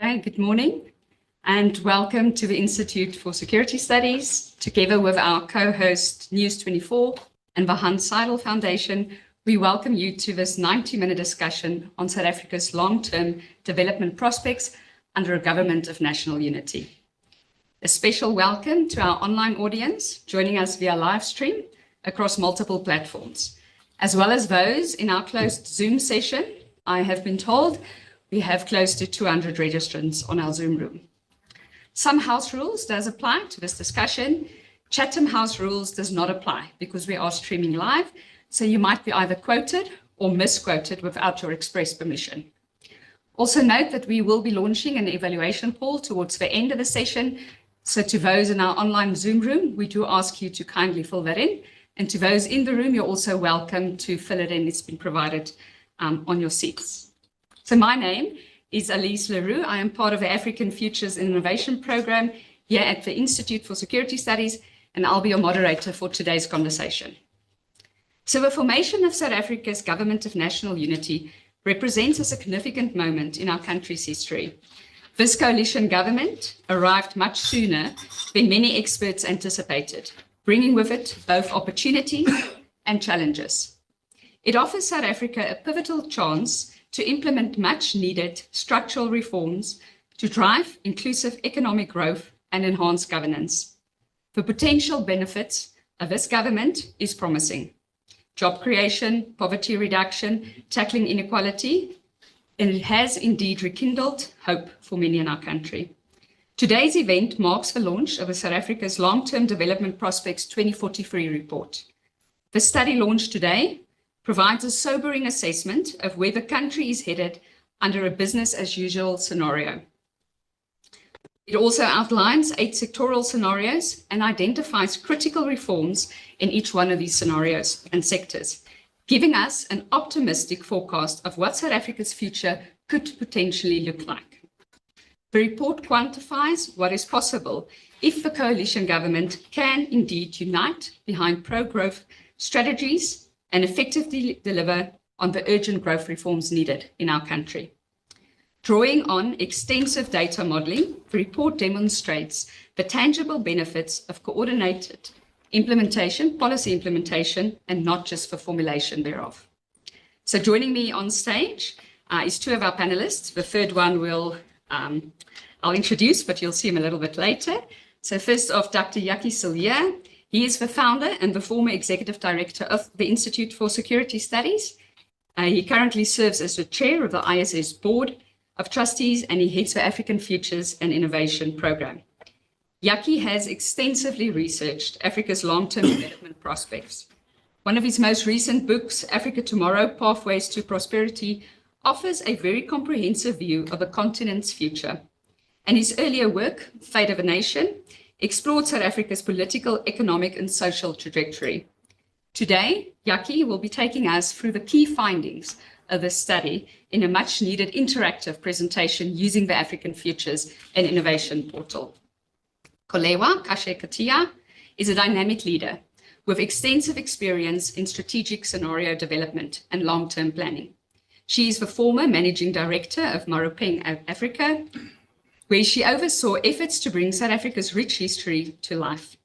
Okay, good morning and welcome to the Institute for Security Studies. Together with our co-host News24 and the Seidel Foundation, we welcome you to this 90-minute discussion on South Africa's long-term development prospects under a government of national unity. A special welcome to our online audience joining us via live stream across multiple platforms, as well as those in our closed Zoom session. I have been told we have close to 200 registrants on our Zoom room. Some house rules does apply to this discussion. Chatham House rules does not apply because we are streaming live, so you might be either quoted or misquoted without your express permission. Also note that we will be launching an evaluation poll towards the end of the session. So to those in our online Zoom room, we do ask you to kindly fill that in. And to those in the room, you're also welcome to fill it in. It's been provided on your seats. So my name is Alize. I am part of the African Futures and Innovation Program here at the Institute for Security Studies, and I'll be your moderator for today's conversation. So the formation of South Africa's Government of National Unity represents a significant moment in our country's history. This coalition government arrived much sooner than many experts anticipated, bringing with it both opportunities and challenges. It offers South Africa a pivotal chance to implement much needed structural reforms to drive inclusive economic growth and enhance governance. The potential benefits of this government is promising. Job creation, poverty reduction, tackling inequality, and it has indeed rekindled hope for many in our country. Today's event marks the launch of the South Africa's Long-Term Development Prospects 2043 report. The study launched today provides a sobering assessment of where the country is headed under a business-as-usual scenario. It also outlines 8 sectoral scenarios and identifies critical reforms in each one of these scenarios and sectors, giving us an optimistic forecast of what South Africa's future could potentially look like. The report quantifies what is possible if the coalition government can indeed unite behind pro-growth strategies and effectively deliver on the urgent growth reforms needed in our country. Drawing on extensive data modeling, the report demonstrates the tangible benefits of coordinated implementation, policy implementation, and not just the formulation thereof. So joining me on stage is 2 of our panelists. The third one I'll introduce, but you'll see him a little bit later. So first off, Dr. Jakkie Cilliers. He is the founder and the former executive director of the Institute for Security Studies. He currently serves as the chair of the ISS Board of Trustees, and he heads the African Futures and Innovation Program. Jakkie has extensively researched Africa's long-term development prospects. One of his most recent books, Africa Tomorrow, Pathways to Prosperity, offers a very comprehensive view of the continent's future. And his earlier work, Fate of a Nation, explored South Africa's political, economic, and social trajectory. Today, Jakkie will be taking us through the key findings of this study in a much-needed interactive presentation using the African Futures and Innovation portal. Xolelwa, Kashe-Katiya, is a dynamic leader with extensive experience in strategic scenario development and long-term planning. She is the former managing director of Maropeng Africa, where she oversaw efforts to bring South Africa's rich history to life.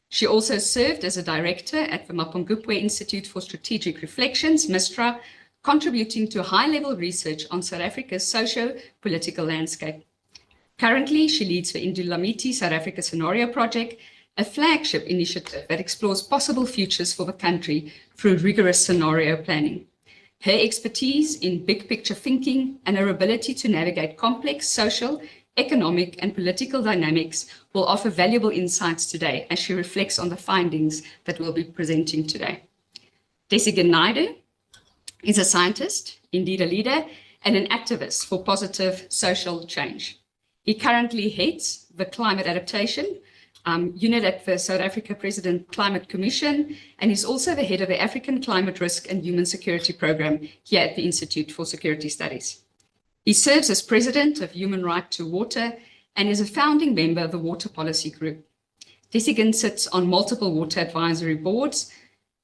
She also served as a director at the Mapungubwe Institute for Strategic Reflections, MISTRA, contributing to high-level research on South Africa's socio-political landscape. Currently, she leads the Indlulamithi South Africa Scenario Project, a flagship initiative that explores possible futures for the country through rigorous scenario planning. Her expertise in big-picture thinking and her ability to navigate complex social, economic and political dynamics will offer valuable insights today as she reflects on the findings that we'll be presenting today. Desigan Naidu is a scientist, indeed a leader, and an activist for positive social change. He currently heads the Climate Adaptation Unit at the South Africa President Climate Commission, and is also the head of the African Climate Risk and Human Security Program here at the Institute for Security Studies. He serves as president of Human Right to Water and is a founding member of the Water Policy Group. Desigan sits on multiple water advisory boards,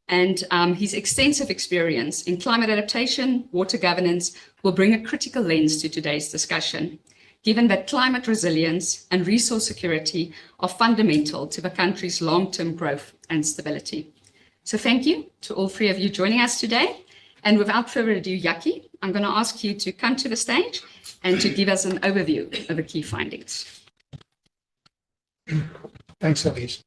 and his extensive experience in climate adaptation, water governance will bring a critical lens to today's discussion. given that climate resilience and resource security are fundamental to the country's long-term growth and stability. So thank you to all three of you joining us today. And without further ado, Jakkie, I'm going to ask you to come to the stage and to give us an overview of the key findings. Thanks, Alize.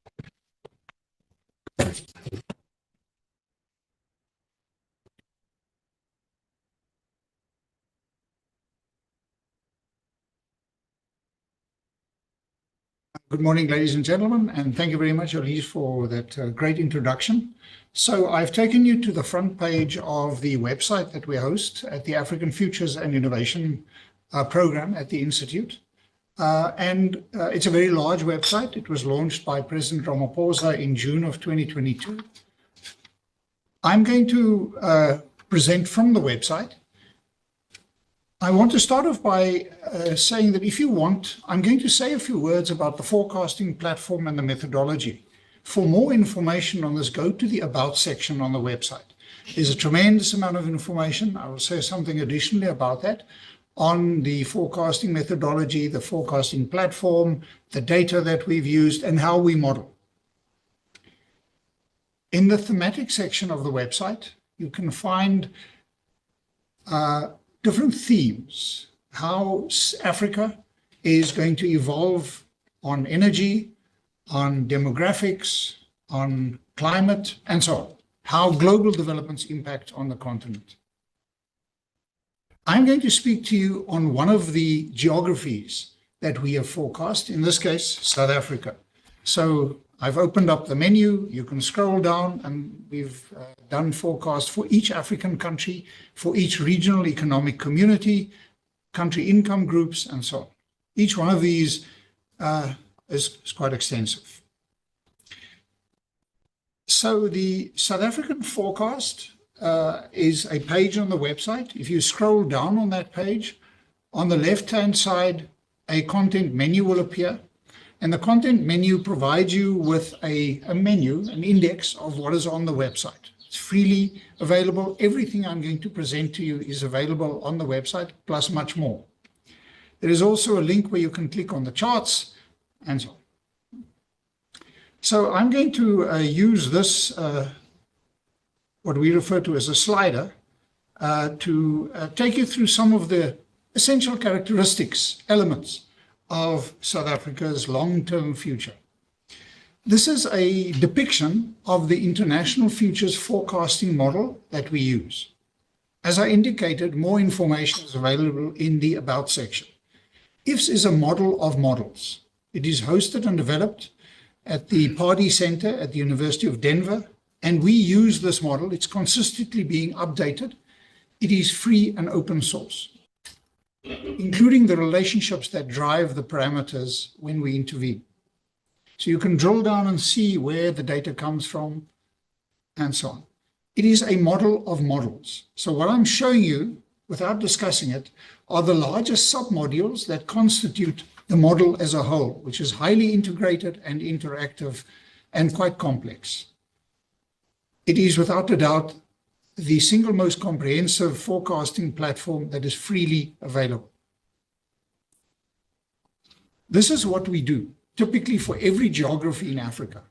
Good morning, ladies and gentlemen, and thank you very much, Alize, for that great introduction. So I've taken you to the front page of the website that we host at the African Futures and Innovation program at the Institute. It's a very large website. It was launched by President Ramaphosa in June of 2022. I'm going to present from the website. I want to start off by saying that if you want, I'm going to say a few words about the forecasting platform and the methodology. For more information on this, go to the About section on the website. There's a tremendous amount of information. I will say something additionally about that on the forecasting methodology, the forecasting platform, the data that we've used, and how we model. In the thematic section of the website, you can find different themes, how Africa is going to evolve on energy, on demographics, on climate, and so on, how global developments impact on the continent. I'm going to speak to you on one of the geographies that we have forecast, in this case, South Africa. So I've opened up the menu, you can scroll down, and we've done forecasts for each African country, for each regional economic community, country income groups, and so on. Each one of these is quite extensive. So the South African forecast is a page on the website. If you scroll down on that page, on the left-hand side, a content menu will appear. And the content menu provides you with a menu, an index of what is on the website. It's freely available. Everything I'm going to present to you is available on the website, plus much more. There is also a link where you can click on the charts and so on. So I'm going to use this, what we refer to as a slider, to take you through some of the essential characteristics, elements of South Africa's long-term future. This is a depiction of the international futures forecasting model that we use. As I indicated, more information is available in the About section. IFS is a model of models. It is hosted and developed at the Pardee Center at the University of Denver, and we use this model. It's consistently being updated. It is free and open source, including the relationships that drive the parameters when we intervene. So you can drill down and see where the data comes from and so on. It is a model of models. So what I'm showing you, without discussing it, are the largest submodules that constitute the model as a whole, which is highly integrated and interactive and quite complex. It is without a doubt the single most comprehensive forecasting platform that is freely available. This is what we do, typically for every geography in Africa.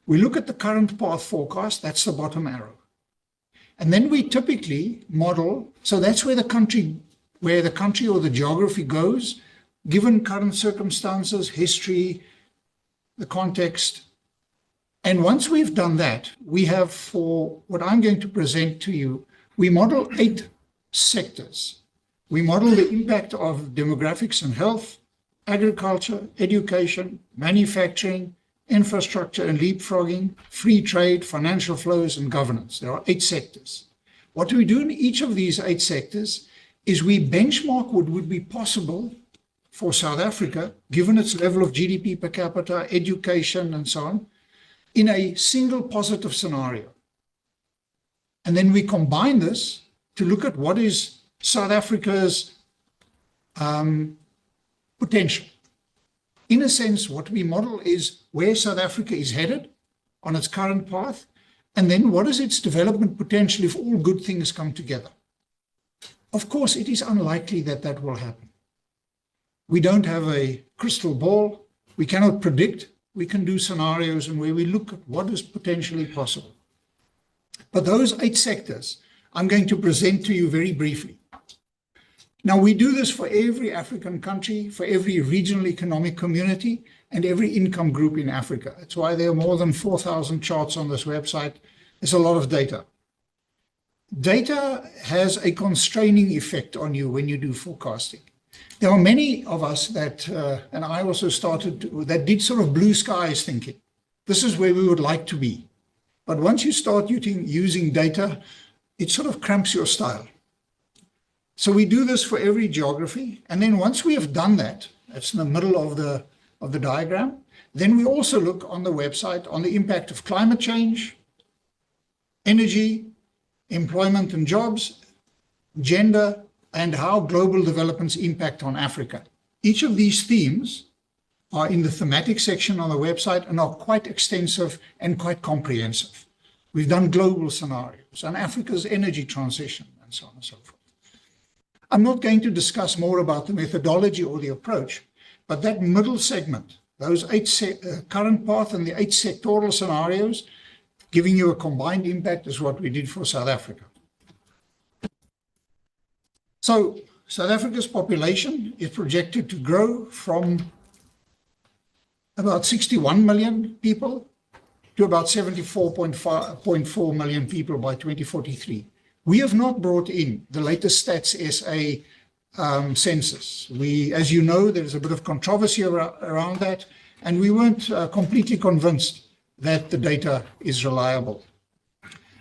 We look at the current path forecast, that's the bottom arrow. And then we typically model, so that's where the country or the geography goes, given current circumstances, history, the context. And once we've done that, we have, for what I'm going to present to you, we model 8 sectors. We model the impact of demographics and health, agriculture, education, manufacturing, infrastructure and leapfrogging, free trade, financial flows, and governance. There are 8 sectors. What we do in each of these 8 sectors is we benchmark what would be possible for South Africa, given its level of GDP per capita, education, and so on, in a single positive scenario. And then we combine this to look at what is South Africa's potential. In a sense, what we model is where South Africa is headed on its current path, and then what is its development potential if all good things come together. Of course, it is unlikely that that will happen. We don't have a crystal ball. We cannot predict. We can do scenarios and where we look at what is potentially possible. But those 8 sectors I'm going to present to you very briefly. Now, we do this for every African country, for every regional economic community, and every income group in Africa. That's why there are more than 4,000 charts on this website. There's a lot of data. Data has a constraining effect on you when you do forecasting. There are many of us that, and I also started, that did sort of blue skies thinking. This is where we would like to be. But once you start using data, it sort of cramps your style. So we do this for every geography. And then once we have done that, that's in the middle of the diagram, then we also look on the website on the impact of climate change, energy, employment and jobs, gender, and how global developments impact on Africa. Each of these themes are in the thematic section on the website and are quite extensive and quite comprehensive. We've done global scenarios on Africa's energy transition and so on and so forth. I'm not going to discuss more about the methodology or the approach, but that middle segment, those 8 current path and the 8 sectoral scenarios, giving you a combined impact is what we did for South Africa. So South Africa's population is projected to grow from about 61 million people to about 74.4 million people by 2043. We have not brought in the latest Stats SA census. As you know, there's a bit of controversy around that, and we weren't completely convinced that the data is reliable.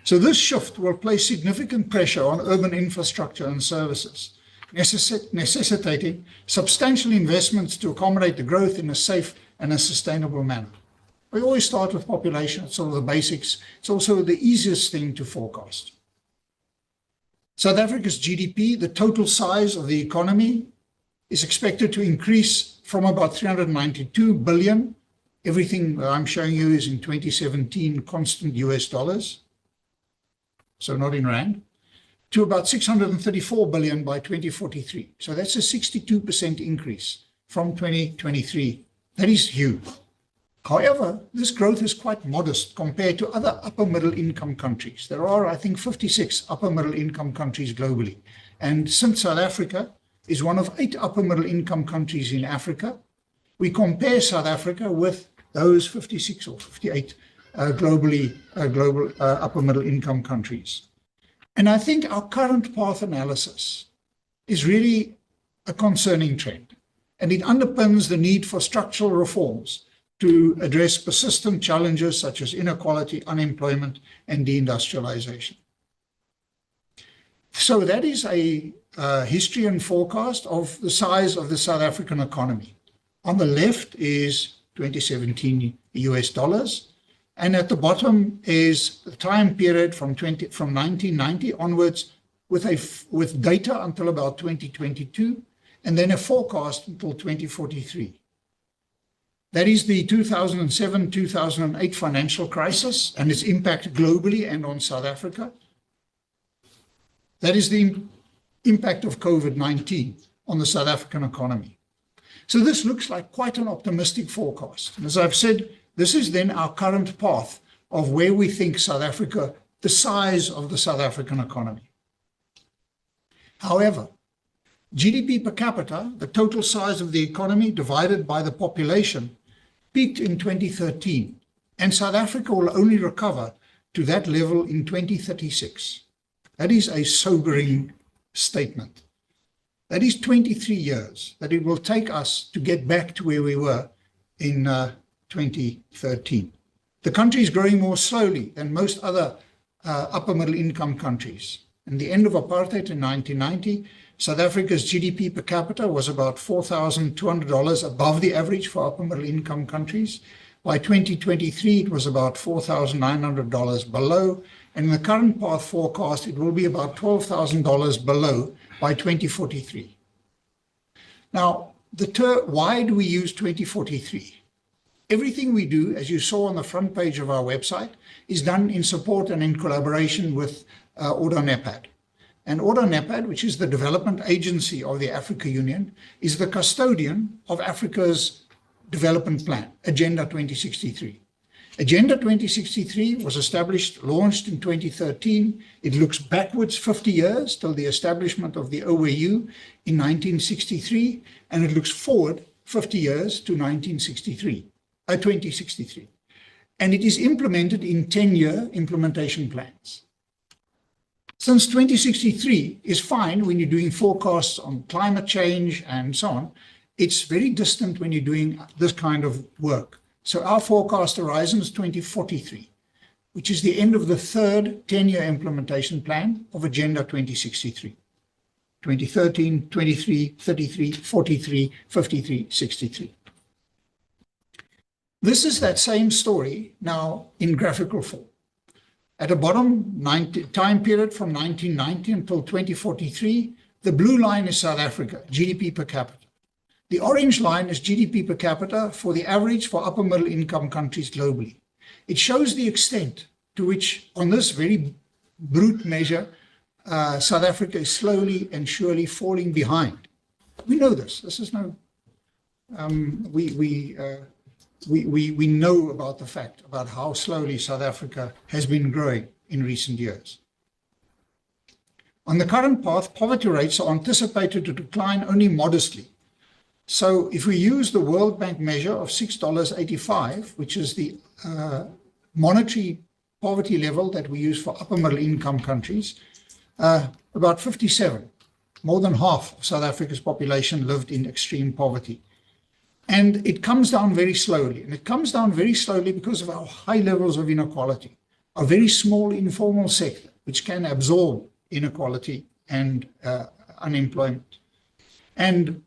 So this shift will place significant pressure on urban infrastructure and services, necessitating substantial investments to accommodate the growth in a safe and a sustainable manner. We always start with population, it's sort of the basics. It's also the easiest thing to forecast. South Africa's GDP, the total size of the economy, is expected to increase from about 392 billion. Everything that I'm showing you is in 2017 constant US dollars, so not in rand, to about 634 billion by 2043. So that's a 62% increase from 2023. That is huge. However, this growth is quite modest compared to other upper middle income countries. There are, I think, 56 upper middle income countries globally. And since South Africa is one of 8 upper middle income countries in Africa, we compare South Africa with those 56 or 58 global upper middle income countries. And I think our current path analysis is really a concerning trend. And it underpins the need for structural reforms to address persistent challenges such as inequality, unemployment, and deindustrialization. So that is a history and forecast of the size of the South African economy. On the left is 2017 US dollars, and at the bottom is the time period from 1990 onwards with data until about 2022, and then a forecast until 2043. That is the 2007-2008 financial crisis and its impact globally and on South Africa. That is the impact of COVID-19 on the South African economy. So this looks like quite an optimistic forecast. And as I've said, this is then our current path of where we think South Africa, the size of the South African economy. However, GDP per capita, the total size of the economy divided by the population, peaked in 2013, and South Africa will only recover to that level in 2036. That is a sobering statement. That is 23 years that it will take us to get back to where we were in 2013. The country is growing more slowly than most other upper middle income countries. In the end of apartheid in 1990, South Africa's GDP per capita was about $4,200 above the average for upper middle income countries. By 2023, it was about $4,900 below. And in the current path forecast, it will be about $12,000 below by 2043. Now, why do we use 2043? Everything we do, as you saw on the front page of our website, is done in support and in collaboration with Ordo NEPAD. And NEPAD, which is the development agency of the Africa Union, is the custodian of Africa's development plan, Agenda 2063. Agenda 2063 was established, launched in 2013. It looks backwards 50 years till the establishment of the OAU in 1963, and it looks forward 50 years to 2063. And it is implemented in 10-year implementation plans. Since 2063 is fine when you're doing forecasts on climate change and so on, it's very distant when you're doing this kind of work. So our forecast horizon is 2043, which is the end of the third 10-year implementation plan of Agenda 2063. 2013, 23, 33, 43, 53, 63. This is that same story now in graphical form. At the bottom, time period from 1990 until 2043, the blue line is South Africa, GDP per capita. The orange line is GDP per capita for the average for upper middle income countries globally. It shows the extent to which, on this very brute measure, South Africa is slowly and surely falling behind. We know this. This is no, we know about the fact about how slowly South Africa has been growing in recent years. On the current path, poverty rates are anticipated to decline only modestly. So if we use the World Bank measure of $6.85, which is the monetary poverty level that we use for upper middle income countries, about 57, more than half of South Africa's population lived in extreme poverty. And it comes down very slowly. And it comes down very slowly because of our high levels of inequality, a very small informal sector, which can absorb inequality and unemployment. And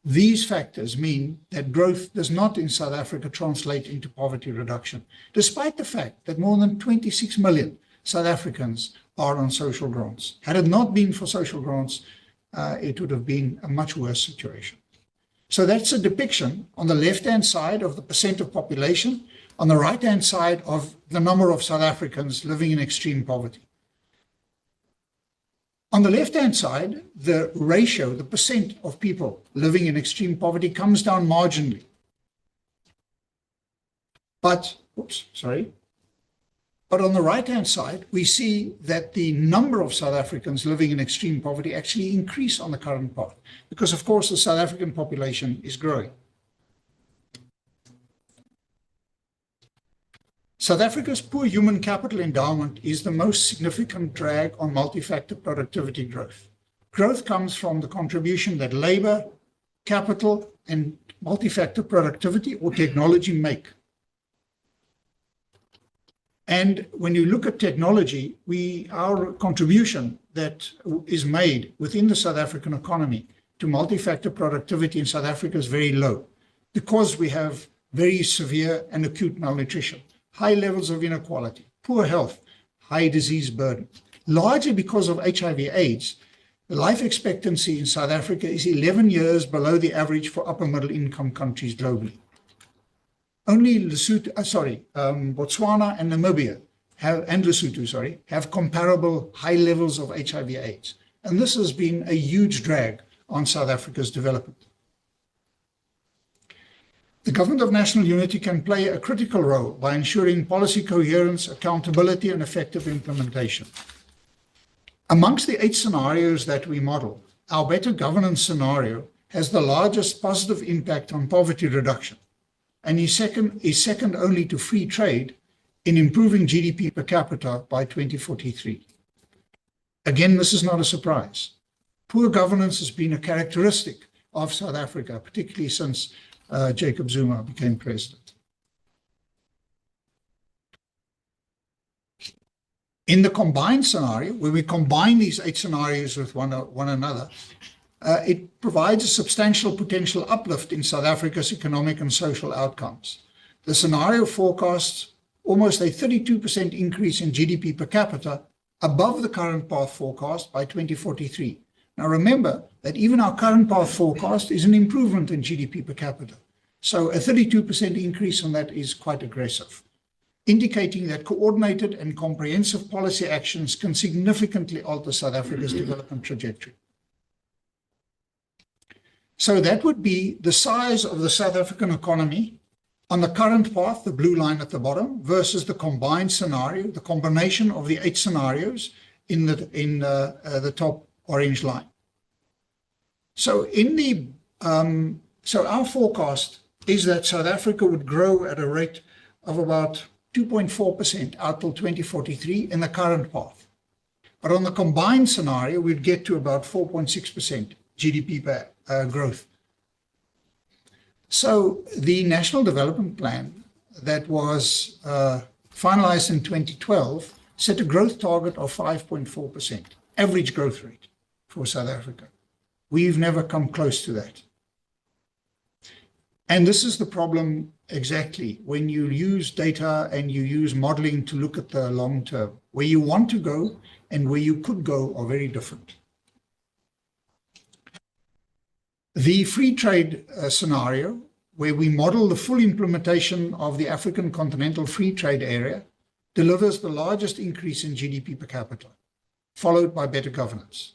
these factors mean that growth does not in South Africa translate into poverty reduction, despite the fact that more than 26 million South Africans are on social grants. Had it not been for social grants, it would have been a much worse situation. So that's a depiction on the left-hand side of the percent of population, on the right-hand side of the number of South Africans living in extreme poverty. On the left-hand side, the ratio, the percent of people living in extreme poverty comes down marginally. But on the right-hand side, we see that the number of South Africans living in extreme poverty actually increase on the current path, because of course the South African population is growing. South Africa's poor human capital endowment is the most significant drag on multi-factor productivity growth. Growth comes from the contribution that labor, capital, and multi-factor productivity or technology make. And when you look at technology, our contribution that is made within the South African economy to multi-factor productivity in South Africa is very low, because we have very severe and acute malnutrition, high levels of inequality, poor health, high disease burden. Largely because of HIV/AIDS, the life expectancy in South Africa is 11 years below the average for upper middle income countries globally. Only Botswana and Namibia have comparable high levels of HIV/AIDS. And this has been a huge drag on South Africa's development. The Government of National Unity can play a critical role by ensuring policy coherence, accountability, and effective implementation. Amongst the 8 scenarios that we model, our better governance scenario has the largest positive impact on poverty reduction, and is second only to free trade in improving GDP per capita by 2043. Again, this is not a surprise. Poor governance has been a characteristic of South Africa, particularly since Jacob Zuma became president. In the combined scenario, where we combine these 8 scenarios with one another, it provides a substantial potential uplift in South Africa's economic and social outcomes. The scenario forecasts almost a 32% increase in GDP per capita above the current path forecast by 2043. Now remember that even our current path forecast is an improvement in GDP per capita. So a 32% increase on that is quite aggressive. indicating that coordinated and comprehensive policy actions can significantly alter South Africa's development trajectory. So that would be the size of the South African economy on the current path, the blue line at the bottom, versus the combined scenario, the combination of the 8 scenarios in the top orange line. So so our forecast is that South Africa would grow at a rate of about 2.4% out till 2043 in the current path. But on the combined scenario, we'd get to about 4.6% GDP growth. So the National Development Plan that was finalized in 2012 set a growth target of 5.4%, average growth rate for South Africa. We've never come close to that. And this is the problem exactly when you use data and you use modeling to look at the long term. Where you want to go and where you could go are very different. The free trade scenario, where we model the full implementation of the African Continental Free Trade Area, delivers the largest increase in GDP per capita, followed by better governance.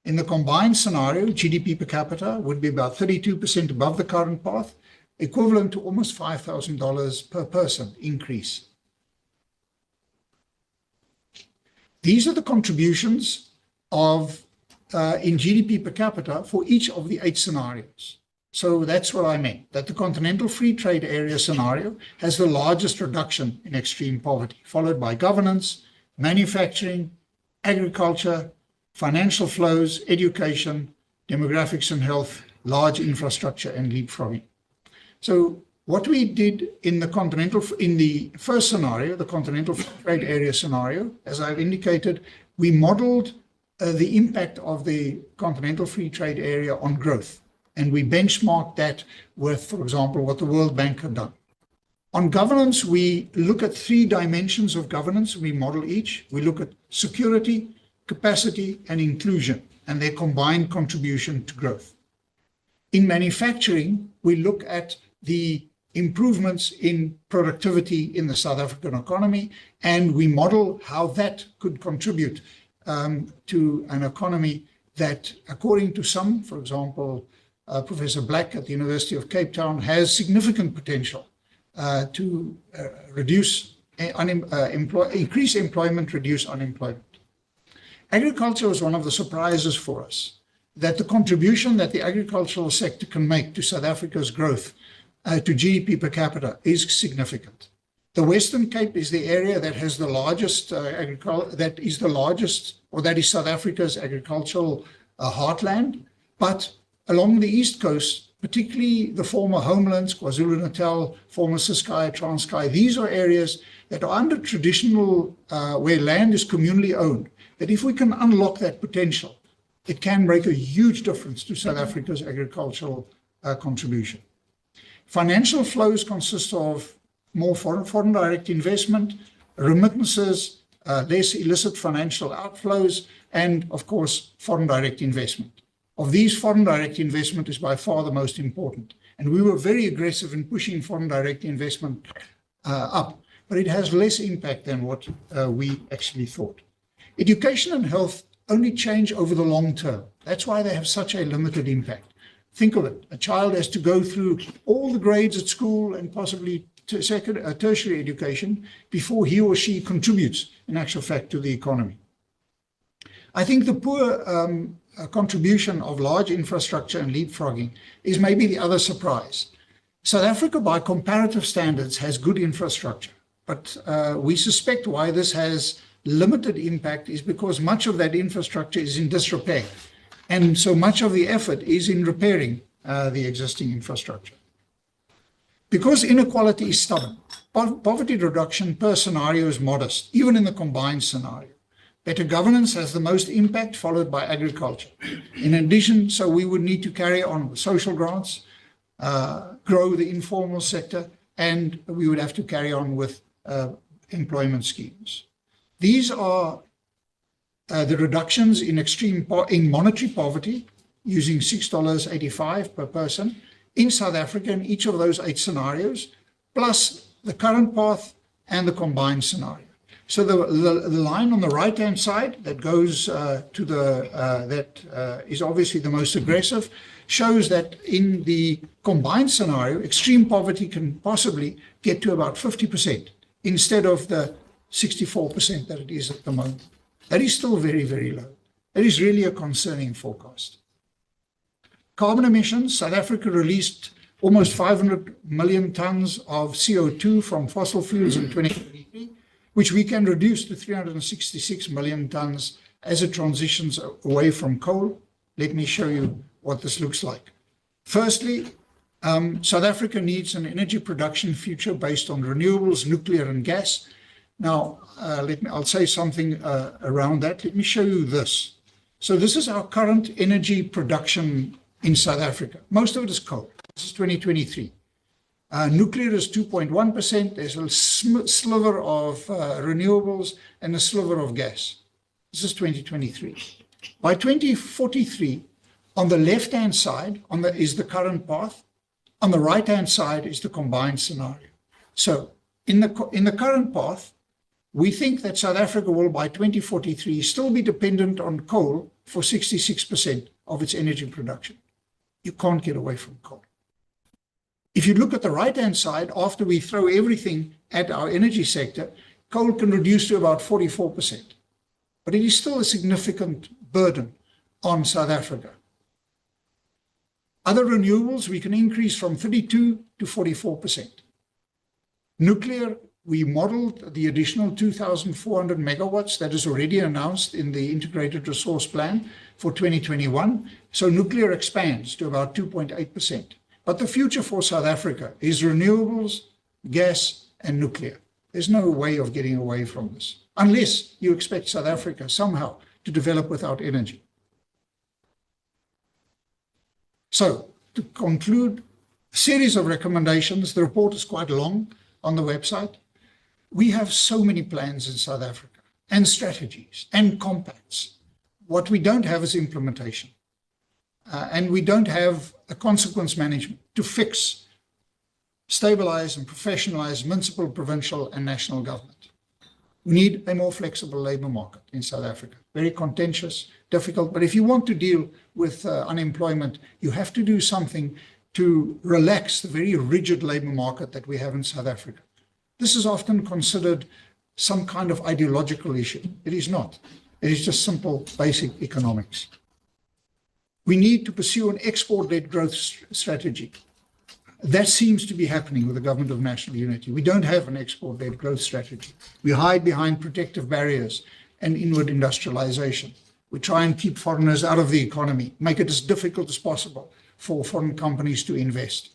In the combined scenario, GDP per capita would be about 32% above the current path, equivalent to almost $5,000 per person increase. These are the contributions of in GDP per capita for each of the 8 scenarios. So that's what I meant, that the Continental Free Trade Area scenario has the largest reduction in extreme poverty, followed by governance, manufacturing, agriculture, financial flows, education, demographics and health, large infrastructure, and leapfrogging. So what we did in the first scenario, the Continental Free Trade Area scenario, as I've indicated, we modeled the impact of the Continental Free Trade Area on growth. And we benchmarked that with, for example, what the World Bank had done. On governance, we look at 3 dimensions of governance. We model each. We look at security, capacity, and inclusion, and their combined contribution to growth. In manufacturing, we look at the improvements in productivity in the South African economy, and we model how that could contribute to an economy that, according to some, for example, Professor Black at the University of Cape Town, has significant potential to increase employment, reduce unemployment. Agriculture was one of the surprises for us, that the contribution that the agricultural sector can make to South Africa's growth to GDP per capita is significant. The Western Cape is the area that has the largest that is South Africa's agricultural heartland. But along the East Coast, particularly the former homelands, KwaZulu-Natal, former Ciskei, Transkei, these are areas that are under traditional, where land is communally owned, that if we can unlock that potential, it can make a huge difference to South Africa's agricultural contribution. Financial flows consist of more foreign direct investment, remittances, less illicit financial outflows, and of course, foreign direct investment. Of these, foreign direct investment is by far the most important. And we were very aggressive in pushing foreign direct investment up, but it has less impact than what we actually thought. Education and health only change over the long term. That's why they have such a limited impact. Think of it. A child has to go through all the grades at school and possibly tertiary education before he or she contributes, in actual fact, to the economy. I think the poor contribution of large infrastructure and leapfrogging is maybe the other surprise. South Africa, by comparative standards, has good infrastructure, but we suspect why this has limited impact is because much of that infrastructure is in disrepair. And so much of the effort is in repairing the existing infrastructure. Because inequality is stubborn, poverty reduction per scenario is modest, even in the combined scenario. Better governance has the most impact, followed by agriculture. In addition, so we would need to carry on with social grants, grow the informal sector, and we would have to carry on with employment schemes. These are the reductions in monetary poverty using $6.85 per person in South Africa in each of those 8 scenarios, plus the current path and the combined scenario. So the line on the right-hand side that goes to the, is obviously the most aggressive, shows that in the combined scenario, extreme poverty can possibly get to about 50% instead of the 64% that it is at the moment. That is still very, very low. That is really a concerning forecast. Carbon emissions, South Africa released almost 500 million tons of CO2 from fossil fuels in 2023, which we can reduce to 366 million tons as it transitions away from coal. Let me show you what this looks like. Firstly, South Africa needs an energy production future based on renewables, nuclear, and gas. Now, I'll say something around that. Let me show you this. So this is our current energy production in South Africa. Most of it is coal. This is 2023. Nuclear is 2.1%. There's a sliver of renewables and a sliver of gas. This is 2023. By 2043, on the left-hand side is the current path. On the right-hand side is the combined scenario. So in the current path, we think that South Africa will, by 2043, still be dependent on coal for 66% of its energy production. You can't get away from coal. If you look at the right-hand side, after we throw everything at our energy sector, coal can reduce to about 44%. But it is still a significant burden on South Africa. Other renewables, we can increase from 32 to 44%. Nuclear, we modeled the additional 2,400 megawatts that is already announced in the Integrated Resource Plan for 2021. So nuclear expands to about 2.8%. But the future for South Africa is renewables, gas, and nuclear. There's no way of getting away from this, unless you expect South Africa somehow to develop without energy. So, to conclude, a series of recommendations. The report is quite long on the website. We have so many plans in South Africa, and strategies, and compacts. What we don't have is implementation. And we don't have a consequence management to fix, stabilize, and professionalize municipal, provincial, and national government. We need a more flexible labor market in South Africa. Very contentious, difficult, but if you want to deal with unemployment, you have to do something to relax the very rigid labor market that we have in South Africa. This is often considered some kind of ideological issue. It is not. It is just simple, basic economics. We need to pursue an export-led growth strategy. That seems to be happening with the Government of National Unity. We don't have an export-led growth strategy. We hide behind protective barriers and inward industrialization. We try and keep foreigners out of the economy, make it as difficult as possible for foreign companies to invest.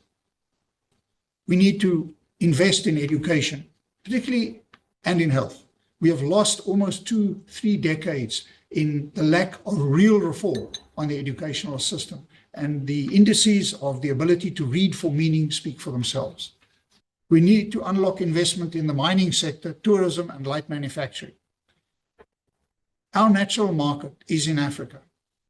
We need to invest in education, particularly, and in health. We have lost almost 2-3 decades in the lack of real reform on the educational system, and the indices of the ability to read for meaning speak for themselves. We need to unlock investment in the mining sector, tourism, and light manufacturing. Our natural market is in Africa.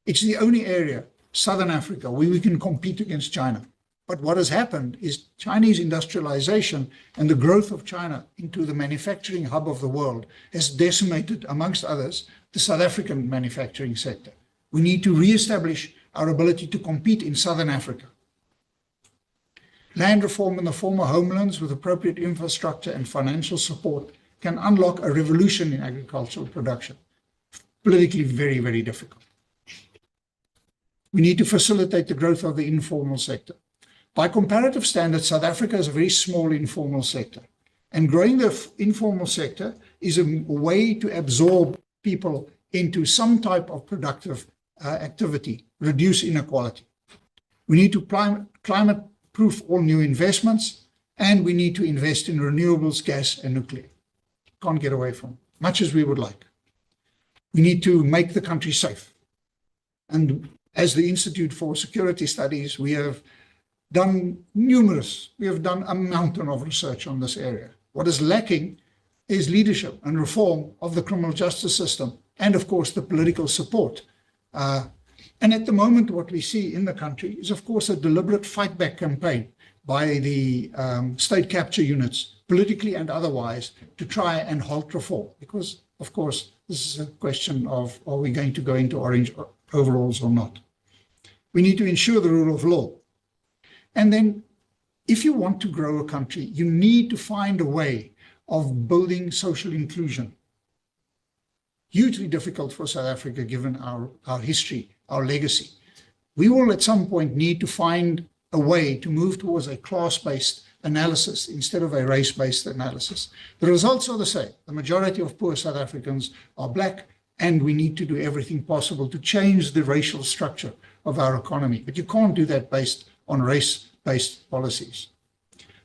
It's the only area, Southern Africa, where we can compete against China. But what has happened is Chinese industrialization and the growth of China into the manufacturing hub of the world has decimated, amongst others, the South African manufacturing sector. We need to reestablish our ability to compete in Southern Africa. Land reform in the former homelands with appropriate infrastructure and financial support can unlock a revolution in agricultural production. Politically very, very difficult. We need to facilitate the growth of the informal sector. By comparative standards, South Africa is a very small informal sector. And growing the informal sector is a way to absorb people into some type of productive activity, reduce inequality. We need to climate-proof all new investments, and we need to invest in renewables, gas, and nuclear. Can't get away from it, much as we would like. We need to make the country safe. And as the Institute for Security Studies, we have done a mountain of research on this area. What is lacking is leadership and reform of the criminal justice system, and of course the political support. And at the moment, what we see in the country is, of course, a deliberate fight-back campaign by the state capture units politically and otherwise, to try and halt reform. Because, of course, this is a question of, are we going to go into orange overalls or not? We need to ensure the rule of law. And then, if you want to grow a country, you need to find a way of building social inclusion. Hugely difficult for South Africa, given our history, our legacy. We will at some point need to find a way to move towards a class-based analysis instead of a race-based analysis. The results are the same. The majority of poor South Africans are black, and we need to do everything possible to change the racial structure of our economy. But you can't do that based on race-based policies.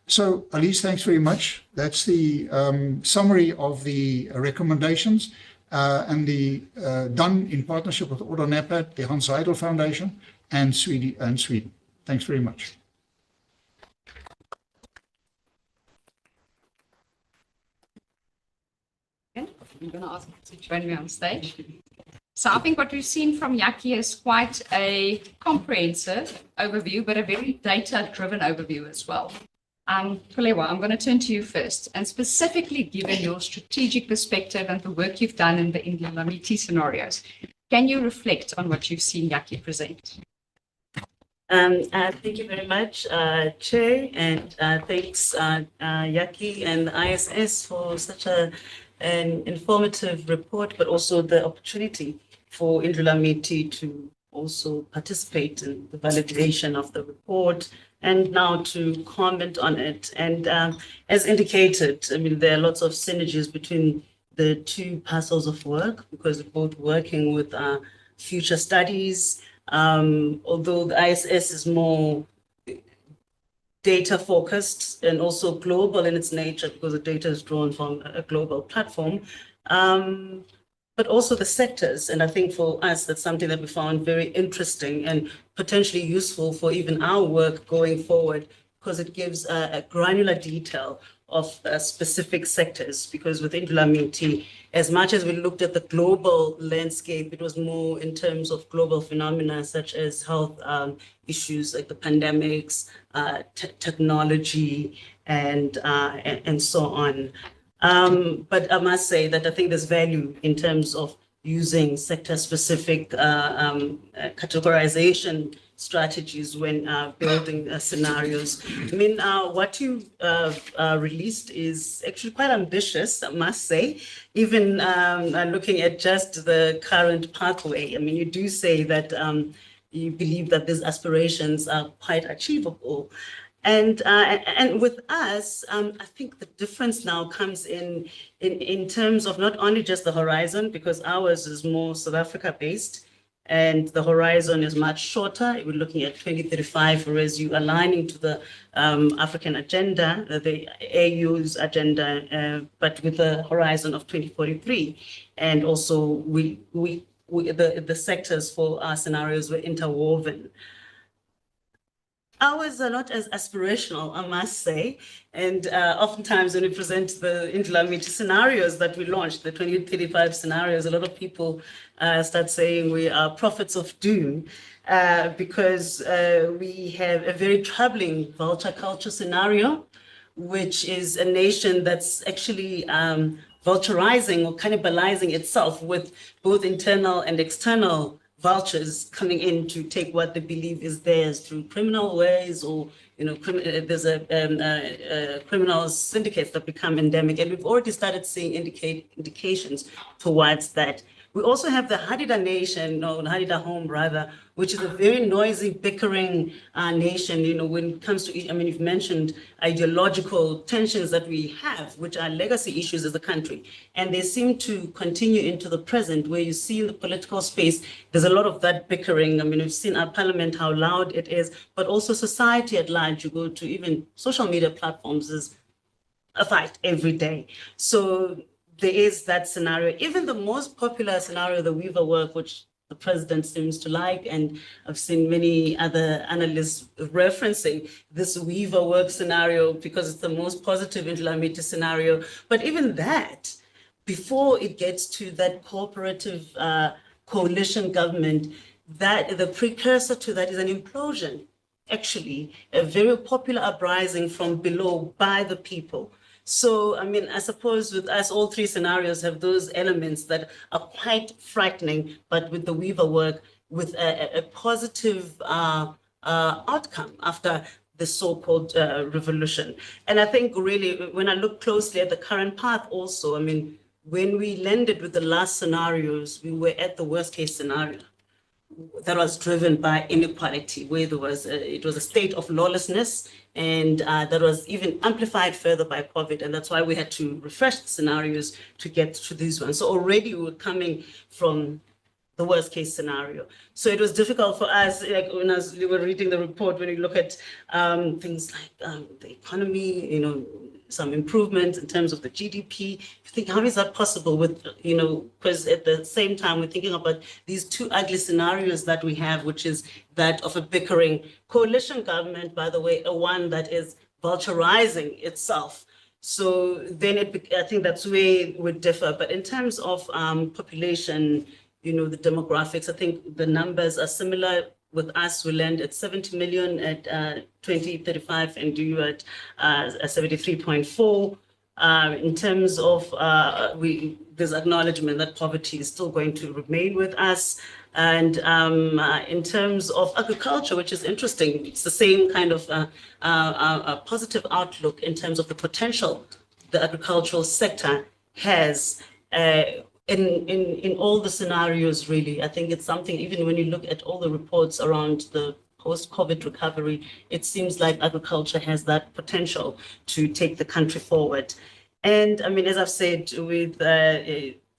So, Alize, thanks very much. That's the summary of the recommendations and the done in partnership with Ordo NAPAD, the Hans Seidel Foundation, and Sweden. Thanks very much. I'm going to ask you to join me on stage. So I think what we've seen from Jakkie is quite a comprehensive overview, but a very data-driven overview as well. Xolelwa, I'm going to turn to you first, and specifically given your strategic perspective and the work you've done in the Indlulamithi scenarios, can you reflect on what you've seen Jakkie present? Thank you very much, Chair, and thanks, Jakkie and the ISS for such an informative report, but also the opportunity for Indlulamithi to also participate in the validation of the report and now to comment on it. And as indicated, I mean, there are lots of synergies between the two parcels of work because we're both working with future studies. Although the ISS is more data focused and also global in its nature because the data is drawn from a global platform, but also the sectors. And I think for us, that's something that we found very interesting and potentially useful for even our work going forward, because it gives a granular detail of specific sectors. Because with Indlulamithi, as much as we looked at the global landscape, it was more in terms of global phenomena such as health issues like the pandemics, technology, and so on. But I must say that I think there's value in terms of using sector-specific categorization strategies when building scenarios. I mean, what you released is actually quite ambitious, I must say, even looking at just the current pathway. I mean, you do say that you believe that these aspirations are quite achievable. And with us, I think the difference now comes in terms of not only just the horizon, because ours is more South Africa based, and the horizon is much shorter. We're looking at 2035, whereas you're aligning to the African agenda, the AU's agenda, but with the horizon of 2043. And also the sectors for our scenarios were interwoven. Ours are not as aspirational, I must say. And oftentimes when we present the Indlulamithi scenarios that we launched, the 2035 scenarios, a lot of people start saying we are prophets of doom because we have a very troubling vulture culture scenario, which is a nation that's actually vulturizing or cannibalizing itself with both internal and external vultures coming in to take what they believe is theirs through criminal ways, or there's a criminal syndicates that become endemic, and we've already started seeing indications towards that. We also have the Hadida nation, or Hadida home rather, which is a very noisy, bickering nation. When it comes to, I mean, you've mentioned ideological tensions that we have, which are legacy issues as a country, and they seem to continue into the present, where you see in the political space, there's a lot of that bickering. I mean, we've seen our parliament, how loud it is, but also society at large. You go to even social media platforms, is a fight every day. So there is that scenario. Even the most popular scenario, the Weaver work, which the president seems to like, and I've seen many other analysts referencing this Weaver work scenario because it's the most positive Indlulamithi scenario. But even that, before it gets to that cooperative coalition government, that the precursor to that is an implosion, actually, a very popular uprising from below by the people. So, I mean, I suppose with us, all three scenarios have those elements that are quite frightening, but with the Weaver work, with a positive outcome after the so-called revolution. And I think really, when I look closely at the current path also, I mean, when we landed with the last scenarios, we were at the worst case scenario that was driven by inequality, where there was it was a state of lawlessness, and that was even amplified further by COVID. And that's why we had to refresh the scenarios to get to these ones. So already we were coming from the worst case scenario. So it was difficult for us, like when we were reading the report, when you look at things like the economy, you know, some improvements in terms of the GDP. You think, how is that possible with, you know, because at the same time, we're thinking about these two ugly scenarios that we have, which is that of a bickering coalition government, by the way, a one that is vulturizing itself. So then I think that's where it would differ. But in terms of population, you know, the demographics, I think the numbers are similar. With us, we land at 70 million at 2035 and you at 73.4. In terms of, there's acknowledgement that poverty is still going to remain with us. And in terms of agriculture, which is interesting, it's the same kind of positive outlook in terms of the potential the agricultural sector has in all the scenarios, really. I think it's something, even when you look at all the reports around the post-COVID recovery, it seems like agriculture has that potential to take the country forward. And I mean, as I've said, with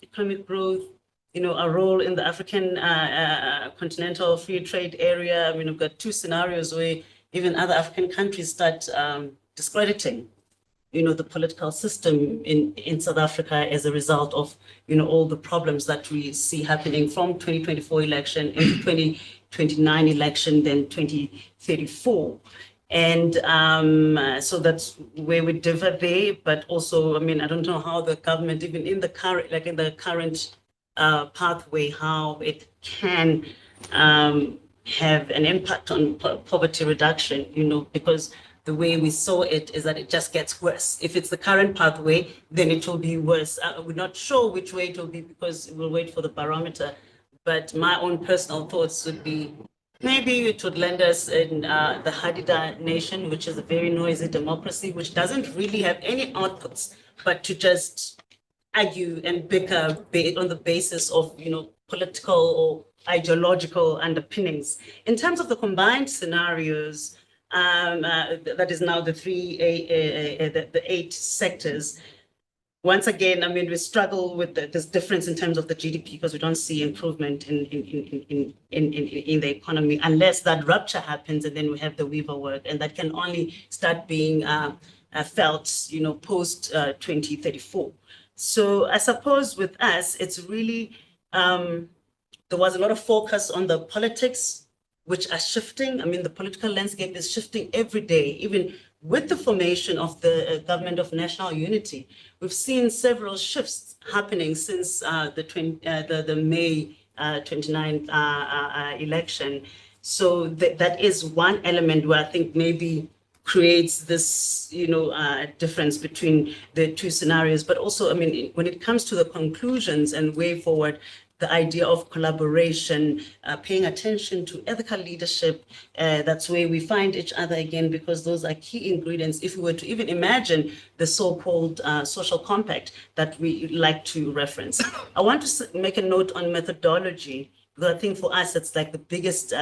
economic growth, you know, our role in the African continental free trade area, I mean, we've got two scenarios where even other African countries start discrediting, you know, the political system in South Africa as a result of, you know, all the problems that we see happening from 2024 election into 2029 election, then 2034. And so that's where we differ there. But also, I mean, I don't know how the government, even in the current, like in the current pathway, how it can have an impact on poverty reduction, you know, because the way we saw it is that it just gets worse. If it's the current pathway, then it will be worse. We're not sure which way it will be because we'll wait for the barometer. But my own personal thoughts would be maybe it would land us in the Hadida nation, which is a very noisy democracy, which doesn't really have any outputs, but to just argue and bicker on the basis of, you know, political or ideological underpinnings. In terms of the combined scenarios, that is now the the 8 sectors. Once again, I mean, we struggle with this difference in terms of the GDP because we don't see improvement in the economy unless that rupture happens, and then we have the Weaver work, and that can only start being felt, you know, post 2034. So I suppose with us, it's really there was a lot of focus on the politics, which are shifting. I mean, the political landscape is shifting every day, even with the formation of the government of national unity. We've seen several shifts happening since the May 29th election. So that is one element where I think maybe creates this, you know, difference between the two scenarios. But also, I mean, when it comes to the conclusions and way forward, the idea of collaboration, paying attention to ethical leadership, that's where we find each other again, because those are key ingredients if we were to even imagine the so-called social compact that we like to reference. I want to make a note on methodology, because I think for us, it's like the biggest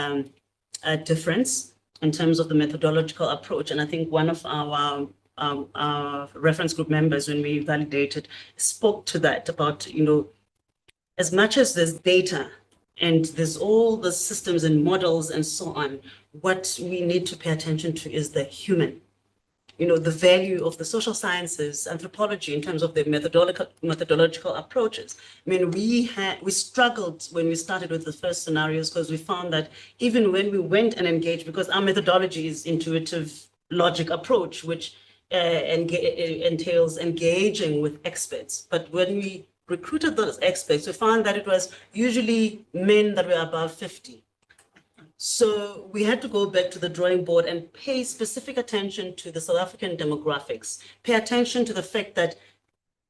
difference in terms of the methodological approach. And I think one of our reference group members, when we validated, spoke to that about, you know, as much as there's data and there's all the systems and models and so on, what we need to pay attention to is the human, you know, the value of the social sciences, anthropology in terms of the methodological approaches. I mean, we struggled when we started with the first scenarios because we found that even when we went and engaged, because our methodology is intuitive logic approach, which entails engaging with experts. But when we recruited those experts, we found that it was usually men that were above 50. So we had to go back to the drawing board and pay specific attention to the South African demographics, pay attention to the fact that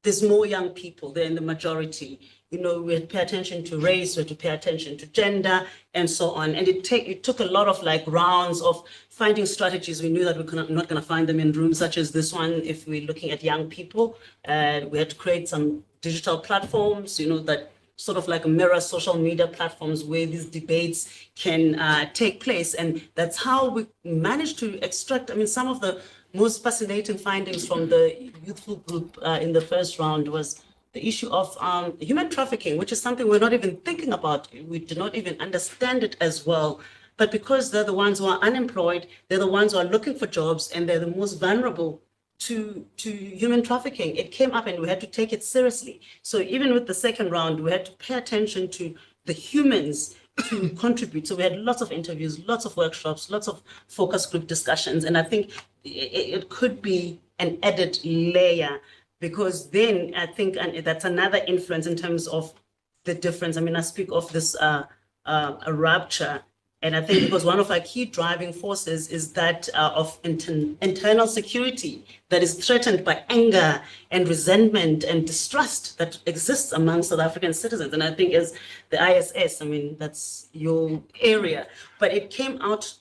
there's more young people, they're in the majority. You know, we had to pay attention to race, we had to pay attention to gender, and so on. And it took a lot of like rounds of finding strategies. We knew that we're not going to find them in rooms such as this one if we're looking at young people. We had to create some digital platforms, you know, that sort of like mirror social media platforms where these debates can take place. And that's how we managed to extract, I mean, some of the most fascinating findings from the youthful group in the first round was the issue of human trafficking, which is something we're not even thinking about. We do not even understand it as well. But because they're the ones who are unemployed, they're the ones who are looking for jobs, and they're the most vulnerable to human trafficking. It came up and we had to take it seriously. So even with the second round, we had to pay attention to the humans to contribute. So we had lots of interviews, lots of workshops, lots of focus group discussions. And I think it could be an added layer, because then I think that's another influence in terms of the difference. I mean, I speak of this a rupture. And I think because one of our key driving forces is that of internal security that is threatened by anger and resentment and distrust that exists among South African citizens. And I think as the ISS, I mean, that's your area, but it came out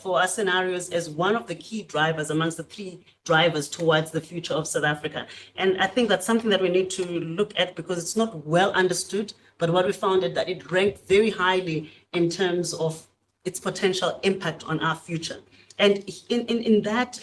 for our scenarios as one of the key drivers amongst the three drivers towards the future of South Africa. And I think that's something that we need to look at because it's not well understood, but what we found is that it ranked very highly in terms of its potential impact on our future. And in that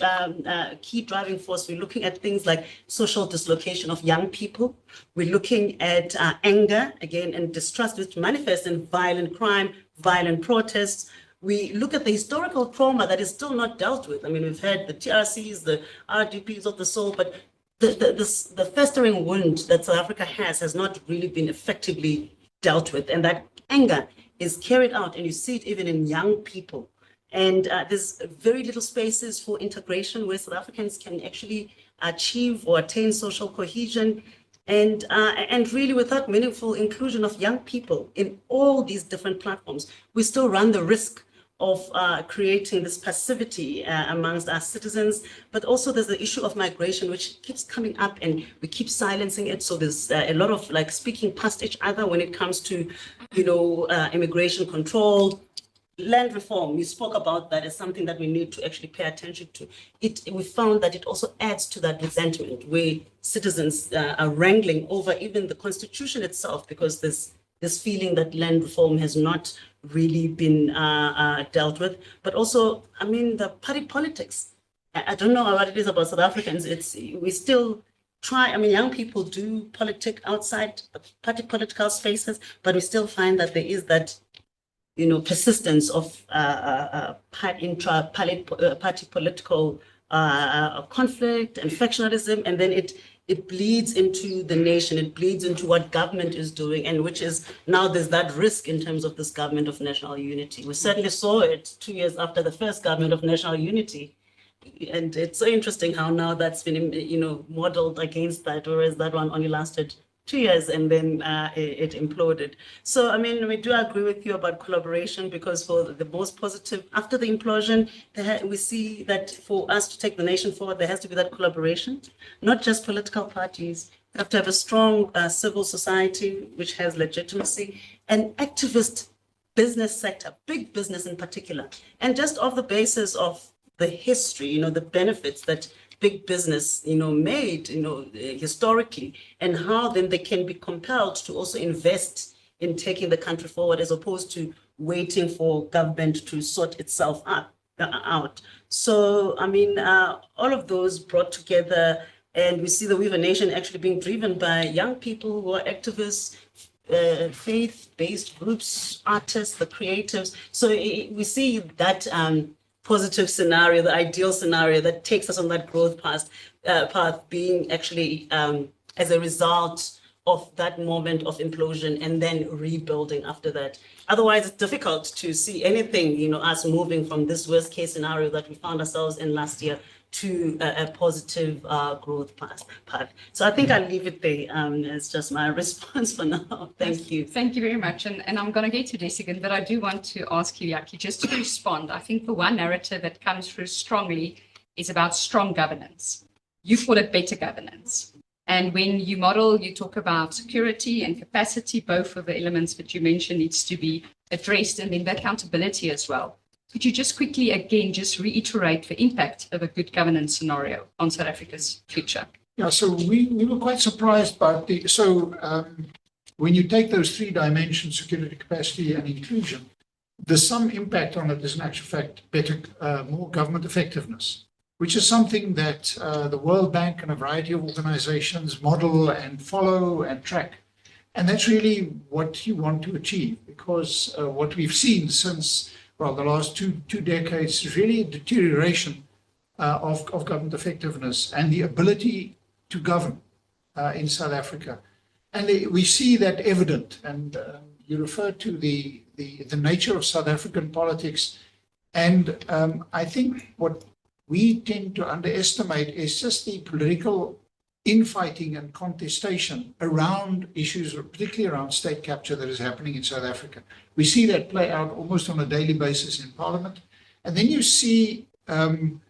key driving force, we're looking at things like social dislocation of young people. We're looking at anger, again, and distrust, which manifests in violent crime, violent protests. We look at the historical trauma that is still not dealt with. I mean, we've had the TRCs, the RDPs of the soul, but the festering wound that South Africa has not really been effectively dealt with. And that anger is carried out, and you see it even in young people. And there's very little spaces for integration where South Africans can actually achieve or attain social cohesion. And really without meaningful inclusion of young people in all these different platforms, we still run the risk of creating this passivity amongst our citizens. But also there's the issue of migration, which keeps coming up and we keep silencing it. So there's a lot of like speaking past each other when it comes to, you know, immigration control, land reform. You spoke about that as something that we need to actually pay attention to. We found that it also adds to that resentment where citizens are wrangling over even the constitution itself, because there's this feeling that land reform has not really been dealt with. But also, I mean, the party politics. I don't know what it is about South Africans. We still try, I mean, young people do politic outside party political spaces, but we still find that there is that, you know, persistence of intra-party political conflict and factionalism, and then it bleeds into the nation, it bleeds into what government is doing, and which is now there's that risk in terms of this government of national unity. We certainly saw it 2 years after the first government of national unity. And it's so interesting how now that's been, you know, modeled against that, whereas that one only lasted 2 years and then it imploded. So, I mean, we do agree with you about collaboration, because for the most positive, after the implosion, we see that for us to take the nation forward, there has to be that collaboration, not just political parties. We have to have a strong civil society, which has legitimacy, and activist business sector, big business in particular. And just off the basis of the history, you know, the benefits that big business, you know, made, you know, historically, and how then they can be compelled to also invest in taking the country forward, as opposed to waiting for government to sort itself out. So, I mean, all of those brought together, and we see the Weaver Nation actually being driven by young people who are activists, faith-based groups, artists, the creatives. So we see that positive scenario, the ideal scenario that takes us on that growth path being actually as a result of that moment of implosion and then rebuilding after that. Otherwise, it's difficult to see anything, you know, us moving from this worst case scenario that we found ourselves in last year to a positive growth path. So I think I'll leave it there. It's just my response for now. Thank you. Thank you very much. And I'm going to get to this again, but I do want to ask you, Jakkie, just to respond. I think the one narrative that comes through strongly is about strong governance. You call it better governance. And when you model, you talk about security and capacity, both of the elements that you mentioned needs to be addressed, and then the accountability as well. Could you just quickly, again, just reiterate the impact of a good governance scenario on South Africa's future? Yeah, so we were quite surprised by when you take those three dimensions, security, capacity, and inclusion, there's some impact on it is in actual fact better, more government effectiveness, which is something that the World Bank and a variety of organizations model and follow and track. And that's really what you want to achieve, because what we've seen since the last two decades is really a deterioration of government effectiveness and the ability to govern in South Africa. And we see that evident. And you refer to the nature of South African politics. And I think what we tend to underestimate is just the political infighting and contestation around issues, particularly around state capture, that is happening in South Africa. We see that play out almost on a daily basis in Parliament. And then you see the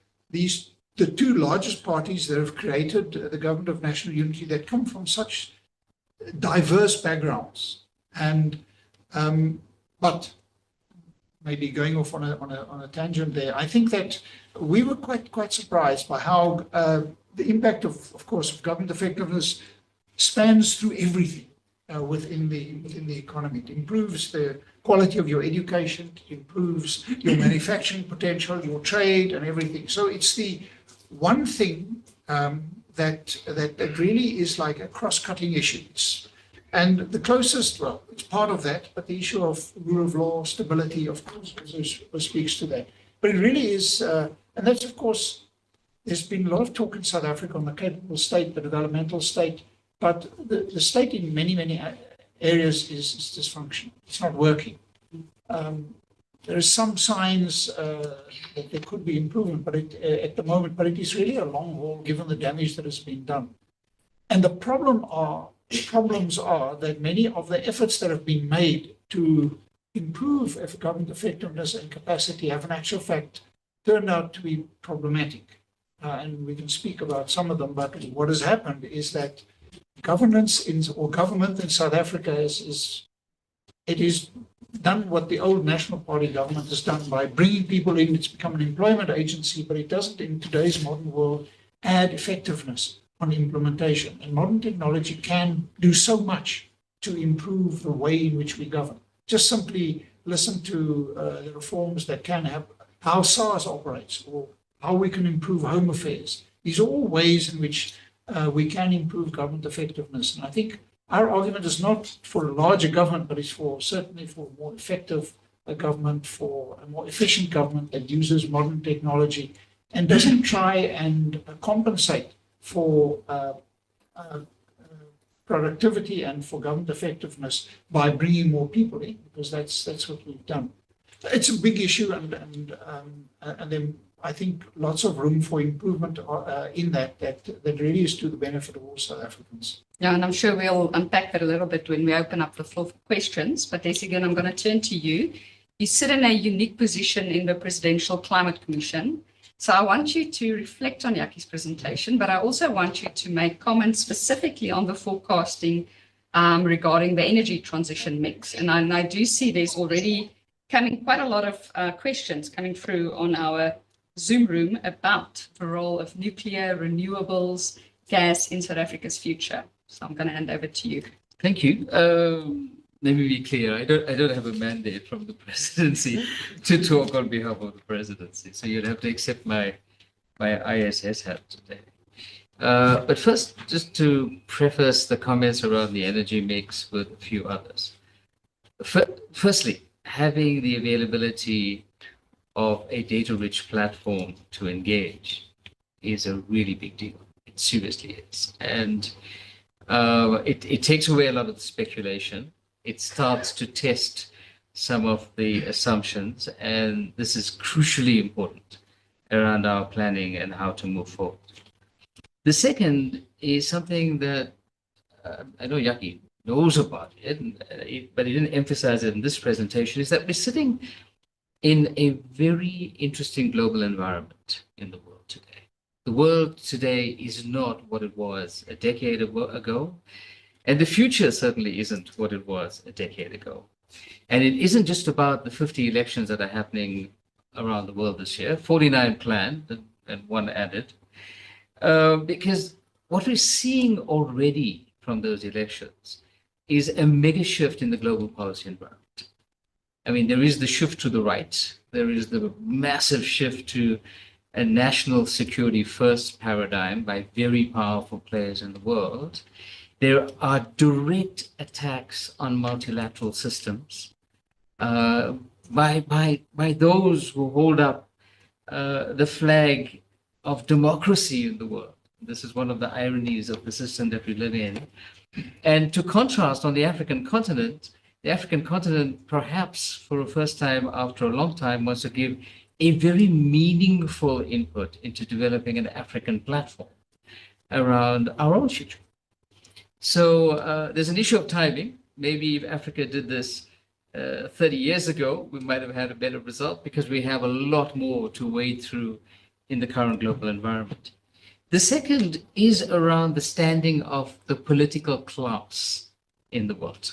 two largest parties that have created the Government of National Unity that come from such diverse backgrounds. And but maybe going off on a tangent there, I think that we were quite surprised by how the impact of course, of government effectiveness spans through everything within the economy. It improves the quality of your education, it improves your manufacturing potential, your trade, and everything. So it's the one thing that really is like a cross-cutting issue. And the closest, well, it's part of that, but the issue of rule of law, stability, of course, also speaks to that. But it really is, and that's of course. There's been a lot of talk in South Africa on the capable state, the developmental state, but the state in many areas is dysfunctional. It's not working. There are some signs that there could be improvement, but at the moment, but it is really a long haul given the damage that has been done. And the problems are that many of the efforts that have been made to improve government effectiveness and capacity have in actual fact turned out to be problematic. And we can speak about some of them, but what has happened is that government in South Africa is done what the old National Party government has done by bringing people in. It's become an employment agency, but it doesn't in today's modern world add effectiveness on implementation. And modern technology can do so much to improve the way in which we govern. Just simply listen to the reforms that can happen, how SARS operates, or how we can improve home affairs. These are all ways in which we can improve government effectiveness. And I think our argument is not for a larger government, but it's certainly for more effective government, for a more efficient government that uses modern technology and doesn't try and compensate for productivity and for government effectiveness by bringing more people in, because that's what we've done. It's a big issue, and then I think lots of room for improvement in that really is to the benefit of all South Africans. Yeah, and I'm sure we'll unpack that a little bit when we open up the floor for questions. But Des, again, I'm going to turn to you. You sit in a unique position in the Presidential Climate Commission. So I want you to reflect on Jakkie's presentation, but I also want you to make comments specifically on the forecasting regarding the energy transition mix. And I do see there's already coming quite a lot of questions coming through on our Zoom room about the role of nuclear, renewables, gas in South Africa's future. So I'm going to hand over to you. Thank you. Let me be clear. I don't have a mandate from the presidency to talk on behalf of the presidency. So you'd have to accept my ISS hat today. But first, just to preface the comments around the energy mix with a few others. Firstly, having the availability of a data-rich platform to engage is a really big deal. It seriously is. And it takes away a lot of the speculation. It starts to test some of the assumptions, and this is crucially important around our planning and how to move forward. The second is something that I know Jakkie knows about it, but he didn't emphasize it in this presentation, is that we're sitting in a very interesting global environment in the world today. The world today is not what it was a decade ago, and the future certainly isn't what it was a decade ago. And it isn't just about the 50 elections that are happening around the world this year, 49 planned and one added, because what we're seeing already from those elections is a mega shift in the global policy environment. I mean, there is the shift to the right. There is the massive shift to a national security first paradigm by very powerful players in the world. There are direct attacks on multilateral systems by those who hold up the flag of democracy in the world. This is one of the ironies of the system that we live in. And to contrast, on the African continent perhaps for the first time after a long time wants to give a very meaningful input into developing an African platform around our own future. So there's an issue of timing. Maybe if Africa did this 30 years ago, we might have had a better result because we have a lot more to wade through in the current global environment. The second is around the standing of the political class in the world.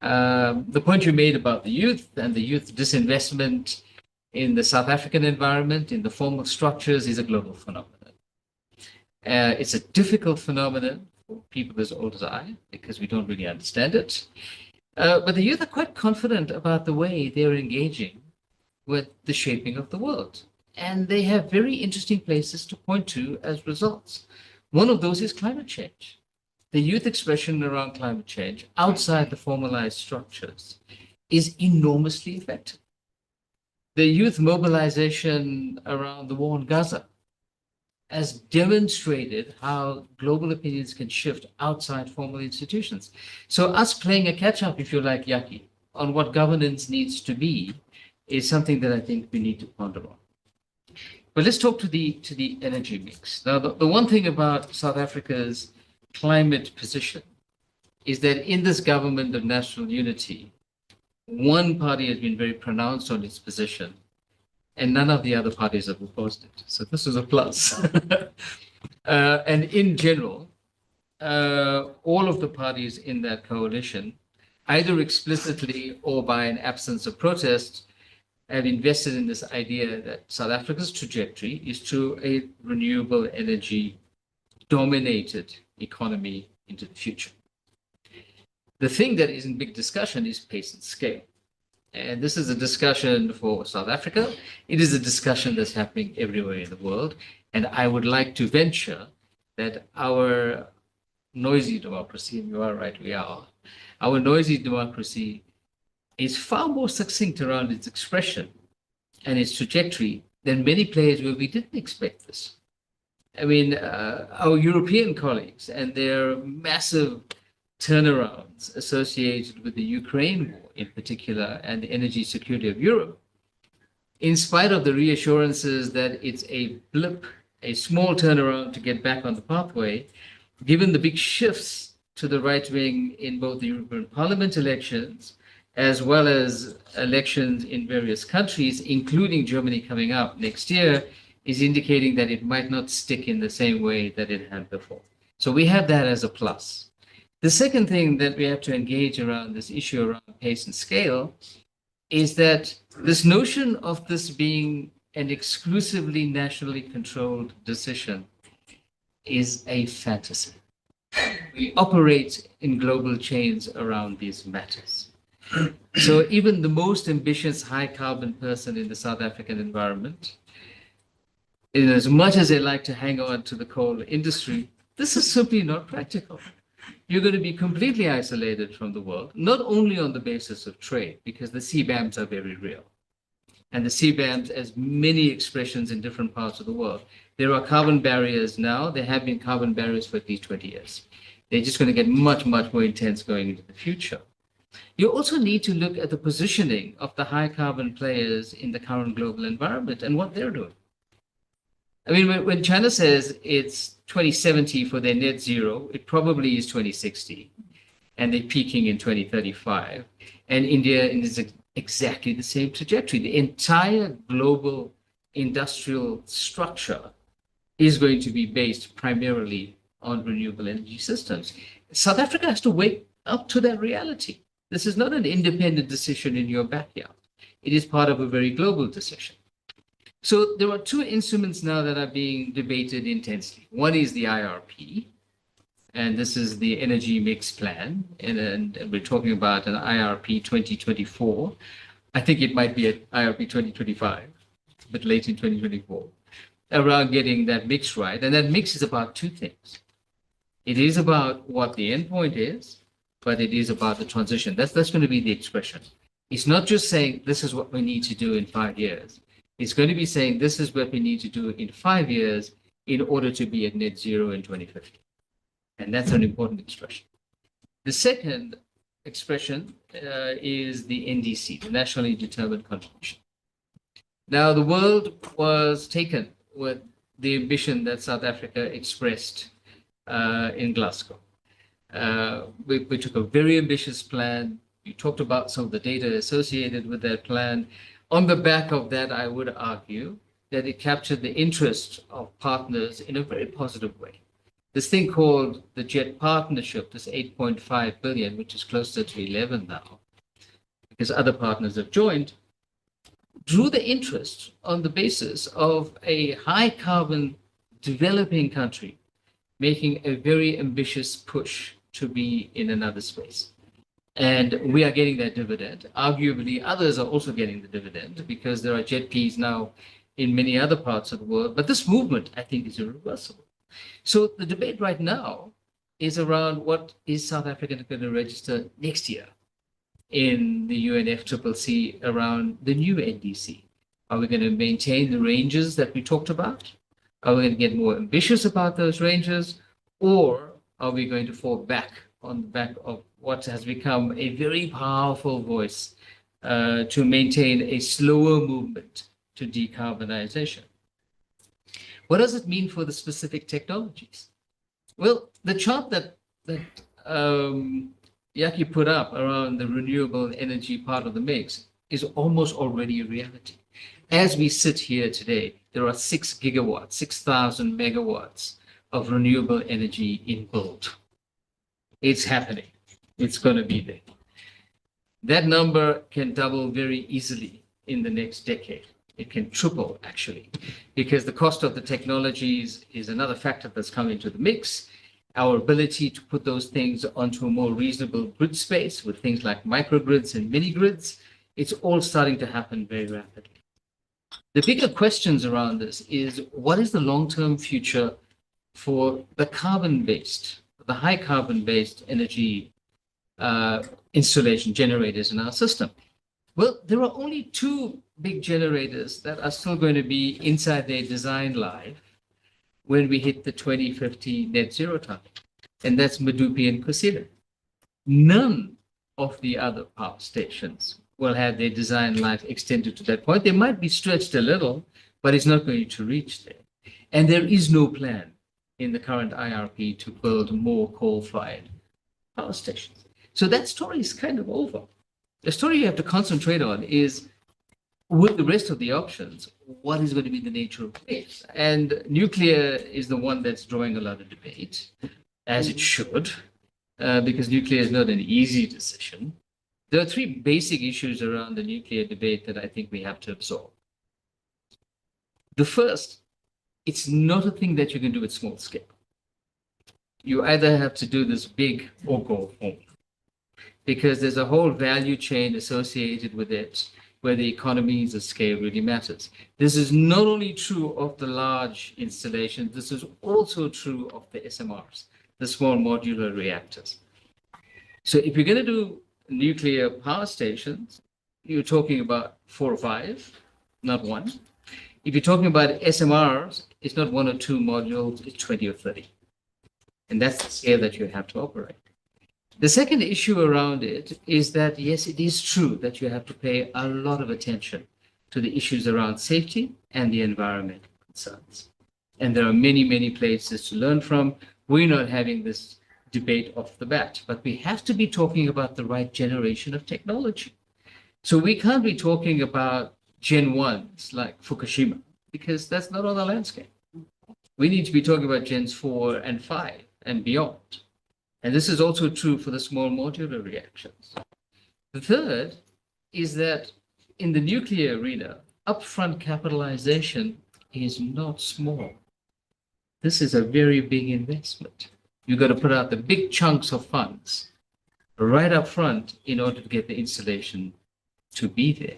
The point you made about the youth and the youth disinvestment in the South African environment, in the formal structures, is a global phenomenon. It's a difficult phenomenon for people as old as I, because we don't really understand it. But the youth are quite confident about the way they're engaging with the shaping of the world. And they have very interesting places to point to as results. One of those is climate change. The youth expression around climate change outside the formalized structures is enormously effective. The youth mobilization around the war in Gaza has demonstrated how global opinions can shift outside formal institutions. So us playing a catch-up, if you like, Jakkie, on what governance needs to be is something that I think we need to ponder on. But let's talk to the energy mix. Now, the one thing about South Africa's climate position is that in this government of national unity, one party has been very pronounced on its position, and none of the other parties have opposed it. So this is a plus. And in general, all of the parties in that coalition, either explicitly or by an absence of protest, have invested in this idea that South Africa's trajectory is to a renewable energy dominated economy into the future. The thing that is in big discussion is pace and scale. And this is a discussion for South Africa. It is a discussion that's happening everywhere in the world. And I would like to venture that our noisy democracy, and you are right, we are, our noisy democracy is far more succinct around its expression and its trajectory than many players where we didn't expect this. I mean, our European colleagues and their massive turnarounds associated with the Ukraine war in particular and the energy security of Europe, in spite of the reassurances that it's a blip, a small turnaround to get back on the pathway, given the big shifts to the right wing in both the European Parliament elections as well as elections in various countries, including Germany coming up next year, is indicating that it might not stick in the same way that it had before. So we have that as a plus. The second thing that we have to engage around this issue around pace and scale is that this notion of this being an exclusively nationally controlled decision is a fantasy. We operate in global chains around these matters. So even the most ambitious high carbon person in the South African environment, in as much as they like to hang on to the coal industry, this is simply not practical. You're going to be completely isolated from the world, not only on the basis of trade, because the CBAMs are very real. And the CBAMs, as many expressions in different parts of the world, there are carbon barriers now. There have been carbon barriers for at least 20 years. They're just going to get much, much more intense going into the future. You also need to look at the positioning of the high carbon players in the current global environment and what they're doing. I mean, when China says it's 2070 for their net zero, it probably is 2060, and they're peaking in 2035. And India is exactly the same trajectory. The entire global industrial structure is going to be based primarily on renewable energy systems. South Africa has to wake up to that reality. This is not an independent decision in your backyard. It is part of a very global decision. So there are two instruments now that are being debated intensely. One is the IRP, and this is the Energy Mix Plan, and we're talking about an IRP 2024. I think it might be an IRP 2025, but late in 2024, around getting that mix right. And that mix is about two things. It is about what the endpoint is, but it is about the transition. That's going to be the expression. It's not just saying this is what we need to do in 5 years. It's going to be saying this is what we need to do in 5 years in order to be at net zero in 2050. And that's an important expression. The second expression is the NDC, the Nationally Determined Contribution. Now, the world was taken with the ambition that South Africa expressed in Glasgow. We took a very ambitious plan. You talked about some of the data associated with that plan. On the back of that, I would argue that it captured the interest of partners in a very positive way. This thing called the JET partnership, this 8.5 billion, which is closer to 11 now, because other partners have joined, drew the interest on the basis of a high carbon developing country making a very ambitious push to be in another space. And we are getting that dividend. Arguably, others are also getting the dividend because there are JETPs now in many other parts of the world. But this movement, I think, is irreversible. So the debate right now is around what is South Africa going to register next year in the UNFCCC around the new NDC. Are we going to maintain the ranges that we talked about? Are we going to get more ambitious about those ranges? Or are we going to fall back on the back of what has become a very powerful voice to maintain a slower movement to decarbonization? What does it mean for the specific technologies? Well, the chart that Jakkie put up around the renewable energy part of the mix is almost already a reality. As we sit here today, there are 6 gigawatts, 6,000 megawatts of renewable energy in build. It's happening. It's going to be there. That number can double very easily in the next decade. It can triple, actually, because the cost of the technologies is another factor that's come into the mix. Our ability to put those things onto a more reasonable grid space with things like microgrids and mini grids, it's all starting to happen very rapidly. The bigger questions around this is what is the long-term future for the carbon-based, the high carbon-based energy installation generators in our system? Well, there are only 2 big generators that are still going to be inside their design life when we hit the 2050 net zero target, and that's Medupi and Kusile. None of the other power stations will have their design life extended to that point. They might be stretched a little, but it's not going to reach there. And there is no plan in the current IRP to build more coal-fired power stations. So that story is kind of over. The story you have to concentrate on is, with the rest of the options, what is going to be the nature of it? And nuclear is the one that's drawing a lot of debate, as it should, because nuclear is not an easy decision. There are 3 basic issues around the nuclear debate that I think we have to absorb. The first, it's not a thing that you can do at small scale. You either have to do this big or go home, because there's a whole value chain associated with it where the economies of scale really matters. This is not only true of the large installations, this is also true of the SMRs, the small modular reactors. So if you're going to do nuclear power stations, you're talking about 4 or 5, not 1. If you're talking about SMRs, it's not 1 or 2 modules, it's 20 or 30. And that's the scale that you have to operate. The second issue around it is that, yes, it is true that you have to pay a lot of attention to the issues around safety and the environmental concerns. And there are many, many places to learn from. We're not having this debate off the bat, but we have to be talking about the right generation of technology. So we can't be talking about Gen 1s like Fukushima, because that's not on the landscape. We need to be talking about Gens 4 and 5 and beyond. And this is also true for the small modular reactions. The third is that in the nuclear arena, upfront capitalization is not small. This is a very big investment. You've got to put out the big chunks of funds right up front in order to get the installation to be there.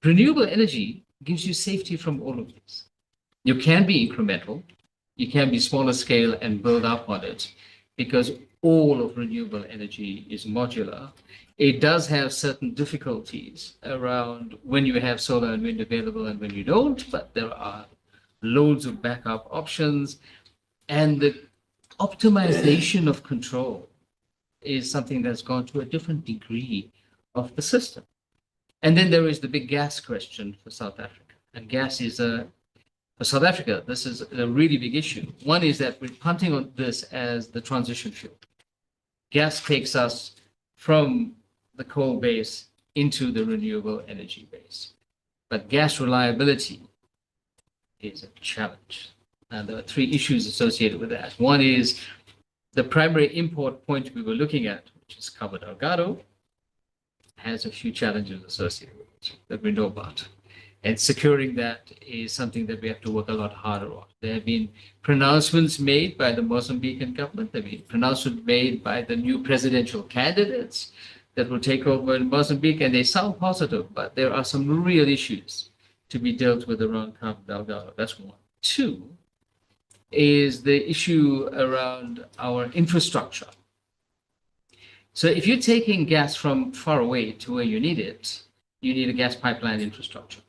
Renewable energy gives you safety from all of this. You can be incremental, you can be smaller scale and build up on it, because all of renewable energy is modular. It does have certain difficulties around when you have solar and wind available and when you don't, but there are loads of backup options. And the optimization of control is something that's gone to a different degree of the system. And then there is the big gas question for South Africa. And gas is for South Africa, this is a really big issue. One is that we're punting on this as the transition fuel. Gas takes us from the coal base into the renewable energy base. But gas reliability is a challenge. And there are three issues associated with that. One is the primary import point we were looking at, which is Cabo Delgado, has a few challenges associated with it that we know about. And securing that is something that we have to work a lot harder on. There have been pronouncements made by the Mozambican government. There have been pronouncements made by the new presidential candidates that will take over in Mozambique, and they sound positive, but there are some real issues to be dealt with around Cabo Delgado. That's one. Two is the issue around our infrastructure. So if you're taking gas from far away to where you need it, you need a gas pipeline infrastructure.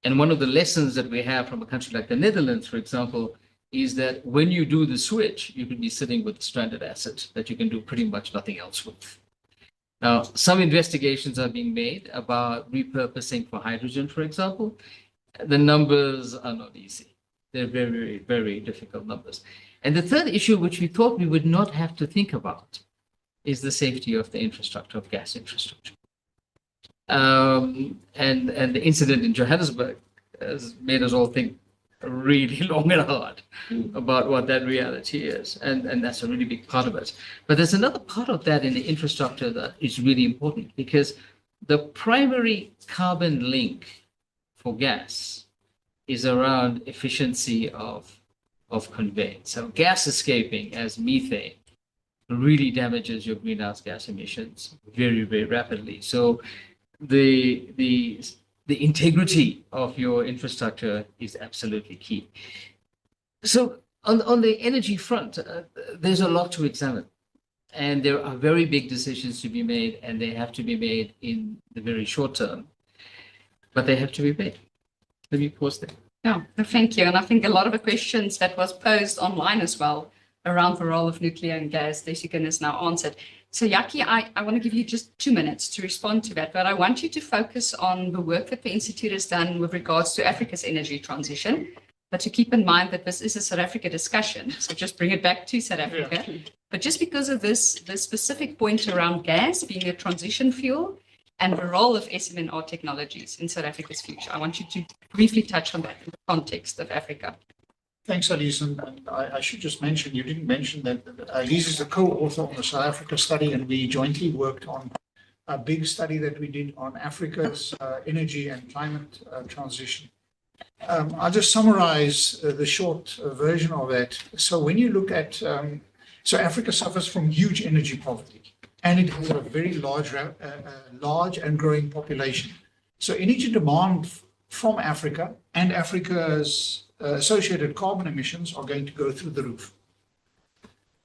And one of the lessons that we have from a country like the Netherlands, for example, is that when you do the switch, you could be sitting with a stranded asset that you can do pretty much nothing else with. Now, some investigations are being made about repurposing for hydrogen, for example. The numbers are not easy. They're very, very difficult numbers. And the third issue, which we thought we would not have to think about, is the safety of the infrastructure, of gas infrastructure. And the incident in Johannesburg has made us all think really long and hard about what that reality is. And that's a really big part of it. But there's another part of that in the infrastructure that is really important, because the primary carbon link for gas is around efficiency of conveyance. So gas escaping as methane really damages your greenhouse gas emissions very, very rapidly. So the integrity of your infrastructure is absolutely key. So on the energy front, there's a lot to examine. And there are very big decisions to be made, and they have to be made in the very short term. But they have to be made. Let me pause there. Yeah, thank you. And I think a lot of the questions that was posed online as well around the role of nuclear and gas, Desikan has now answered. So Jakkie, I want to give you just 2 minutes to respond to that, but I want you to focus on the work that the Institute has done with regards to Africa's energy transition, but to keep in mind that this is a South Africa discussion, so just bring it back to South Africa. Yeah. But just because of this specific point around gas being a transition fuel and the role of SMNR technologies in South Africa's future, I want you to briefly touch on that in the context of Africa. Thanks, Alize. And I should just mention, you didn't mention that Alize is a co-author on the South Africa study, and we jointly worked on a big study that we did on Africa's energy and climate transition. I'll just summarize the short version of that. So when you look at, so Africa suffers from huge energy poverty, and it has a very large and growing population. So energy demand from Africa and Africa's associated carbon emissions are going to go through the roof.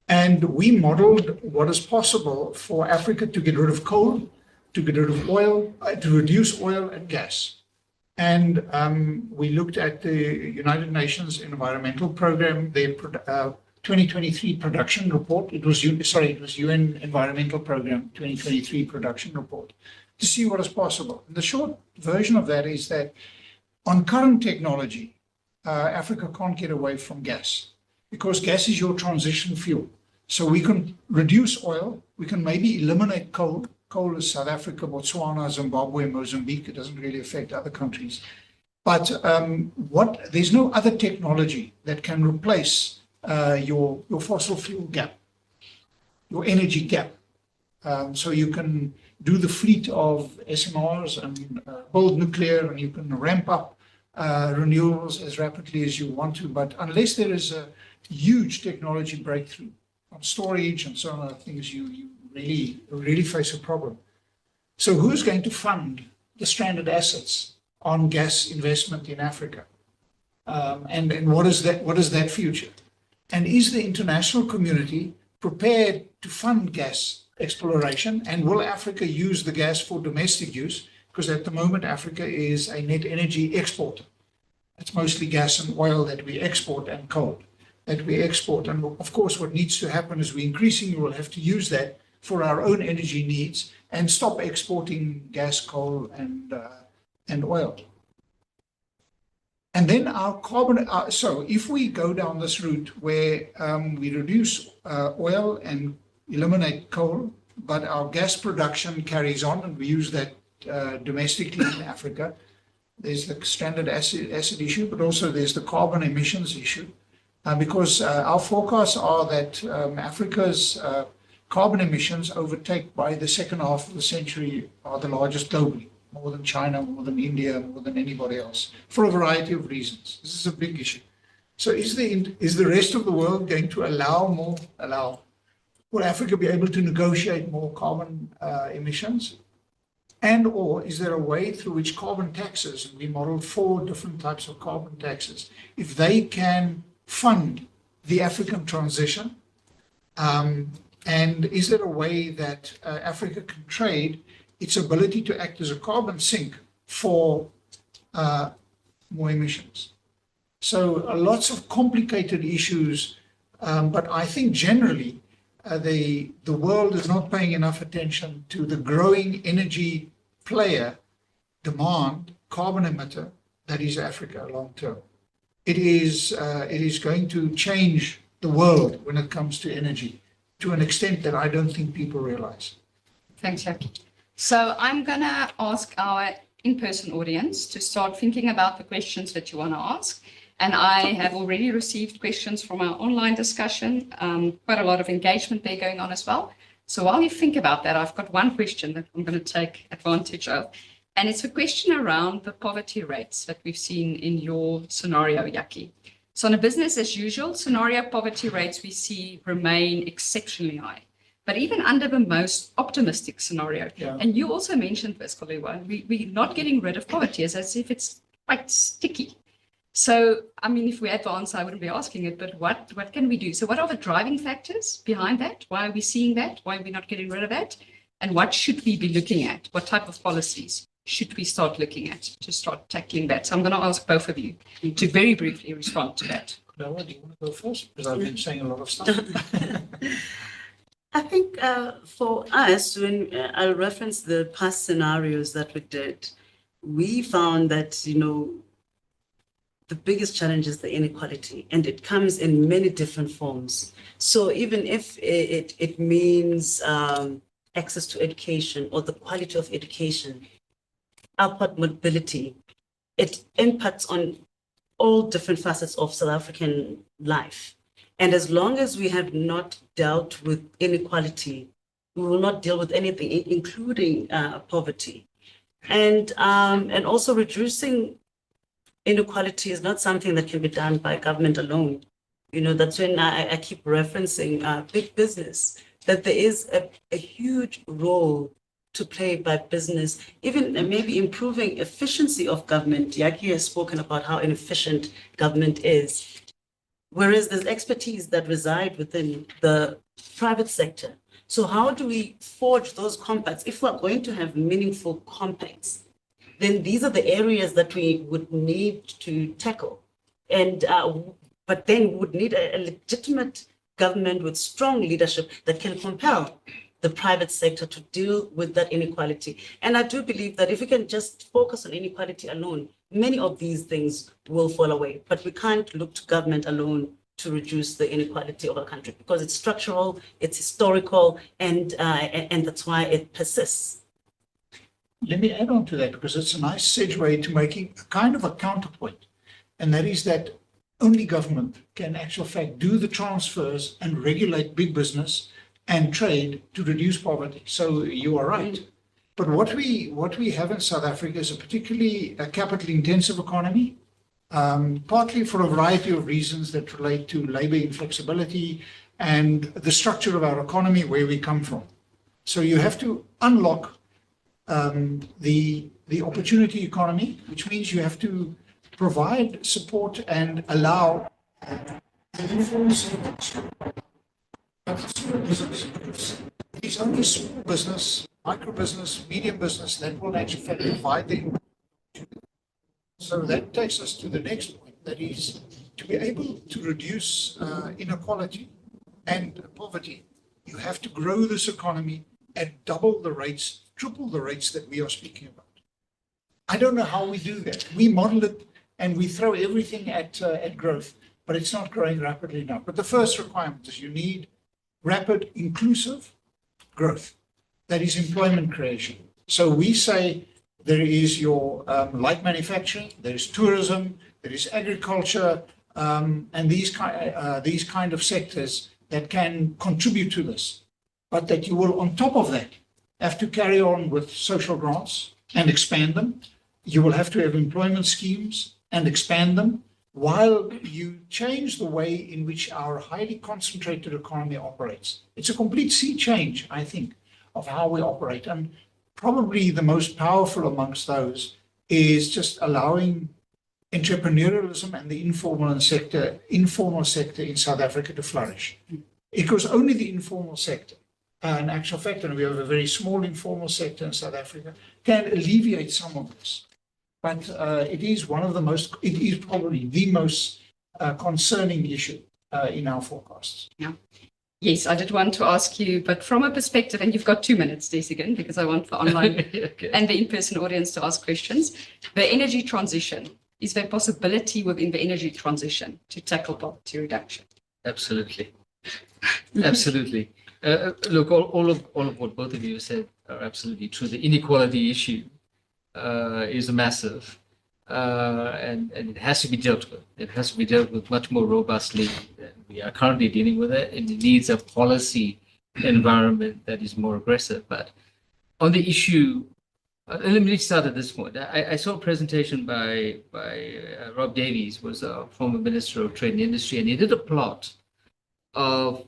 And we modeled what is possible for Africa to get rid of coal, to get rid of oil, to reduce oil and gas. And we looked at the United Nations Environmental Program, their 2023 production report. It was UN Environmental Program 2023 production report, to see what is possible. And the short version of that is that on current technology, Africa can't get away from gas because gas is your transition fuel. So we can reduce oil. We can maybe eliminate coal. Coal is South Africa, Botswana, Zimbabwe, Mozambique. It doesn't really affect other countries. But there's no other technology that can replace your fossil fuel gap, your energy gap. So you can do the fleet of SMRs and build nuclear, and you can ramp up renewables as rapidly as you want to. But unless there is a huge technology breakthrough on storage and so on other things, you really face a problem. So who's going to fund the stranded assets on gas investment in Africa? And what is that future? And is the international community prepared to fund gas exploration? And will Africa use the gas for domestic use? Because at the moment, Africa is a net energy exporter. It's mostly gas and oil that we export and coal that we export. And of course, what needs to happen is we increasingly will have to use that for our own energy needs and stop exporting gas, coal, and oil. And then our carbon, so if we go down this route where we reduce oil and eliminate coal, but our gas production carries on and we use that domestically in Africa, there's the stranded acid issue, but also there's the carbon emissions issue. Because our forecasts are that Africa's carbon emissions overtake by the second half of the century are the largest globally. More than China, more than India, more than anybody else, for a variety of reasons. This is a big issue. So is the rest of the world going to will Africa be able to negotiate more carbon emissions? And or is there a way through which carbon taxes, and we modeled 4 different types of carbon taxes, if they can fund the African transition, and is there a way that Africa can trade its ability to act as a carbon sink for more emissions? So lots of complicated issues, but I think generally the world is not paying enough attention to the growing energy player demand, carbon emitter, that is Africa long term. It is going to change the world when it comes to energy to an extent that I don't think people realize. Thanks, Jakkie. So I'm going to ask our in-person audience to start thinking about the questions that you want to ask. And I have already received questions from our online discussion, quite a lot of engagement there going on as well. So while you think about that, I've got one question that I'm going to take advantage of. And it's a question around the poverty rates that we've seen in your scenario, Jakkie. So on a business as usual scenario, poverty rates we see remain exceptionally high. But even under the most optimistic scenario, and you also mentioned this, Xolelwa, we're not getting rid of poverty as if it's quite sticky. So, I mean, if we had the answer, I wouldn't be asking it, but what can we do? So what are the driving factors behind that? Why are we seeing that? Why are we not getting rid of that? And what should we be looking at? What type of policies should we start looking at to start tackling that? So I'm going to ask both of you to very briefly respond to that. Xolelwa, do you want to go first? Because I've been saying a lot of stuff. I think for us, when I'll reference the past scenarios that we did, we found that, the biggest challenge is the inequality, and it comes in many different forms. So even if it means access to education or the quality of education, upward mobility, it impacts on all different facets of South African life. And as long as we have not dealt with inequality, we will not deal with anything, including poverty. And also reducing inequality is not something that can be done by government alone. That's when I keep referencing big business, that there is a huge role to play by business, even maybe improving efficiency of government. Jakkie has spoken about how inefficient government is. Whereas there's expertise that reside within the private sector. So how do we forge those compacts? If we're going to have meaningful compacts, then these are the areas that we would need to tackle. And but then we would need a legitimate government with strong leadership that can compel the private sector to deal with that inequality. And I do believe that if we can just focus on inequality alone, many of these things will fall away. But we can't look to government alone to reduce the inequality of our country because it's structural, it's historical, and that's why it persists. Let me add on to that because it's a nice segue to making a kind of a counterpoint, and that is that only government can in actual fact do the transfers and regulate big business and trade to reduce poverty. So you are right. But what we have in South Africa is a particularly capital intensive economy, partly for a variety of reasons that relate to labor inflexibility and the structure of our economy where we come from. So you have to unlock the opportunity economy, which means you have to provide support and allow these only small business, micro business, medium business that will actually provide the. So that takes us to the next point, that is to be able to reduce inequality and poverty. You have to grow this economy and double the rates, triple the rates that we are speaking about. I don't know how we do that. We model it and we throw everything at growth, but it's not growing rapidly enough. But the first requirement is you need rapid, inclusive growth. That is employment creation. So we say there is your light manufacturing, there is tourism, there is agriculture, and these kind of sectors that can contribute to this. But that you will, on top of that, have to carry on with social grants and expand them. You will have to have employment schemes and expand them while you change the way in which our highly concentrated economy operates. It's a complete sea change, I think, of how we operate. And probably the most powerful amongst those is just allowing entrepreneurialism and the informal sector in South Africa to flourish. Because only the informal sector, in actual fact, and we have a very small informal sector in South Africa, can alleviate some of this. But it is probably the most concerning issue in our forecasts. Yeah. Yes, I did want to ask you, but from a perspective, and you've got 2 minutes, Desigan, because I want the online Okay. and the in-person audience to ask questions. The energy transition, is there a possibility within the energy transition to tackle poverty reduction? Absolutely. Absolutely. Look, all of what both of you said are absolutely true. The inequality issue is massive, and it has to be dealt with. It has to be dealt with much more robustly than we are currently dealing with it. And it needs a policy environment that is more aggressive. But on the issue, let me start at this point. I saw a presentation by Rob Davies, was a former Minister of Trade and Industry, and he did a plot of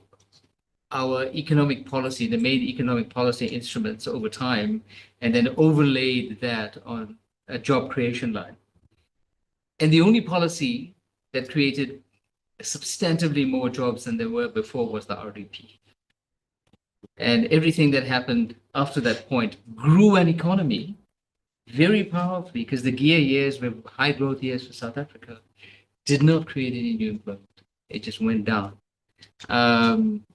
our economic policy, the main economic policy instruments over time, and then overlaid that on a job creation line. And the only policy that created substantively more jobs than there were before was the RDP. And everything that happened after that point grew an economy very powerfully, because the gear years were high growth years for South Africa, did not create any new employment. It just went down.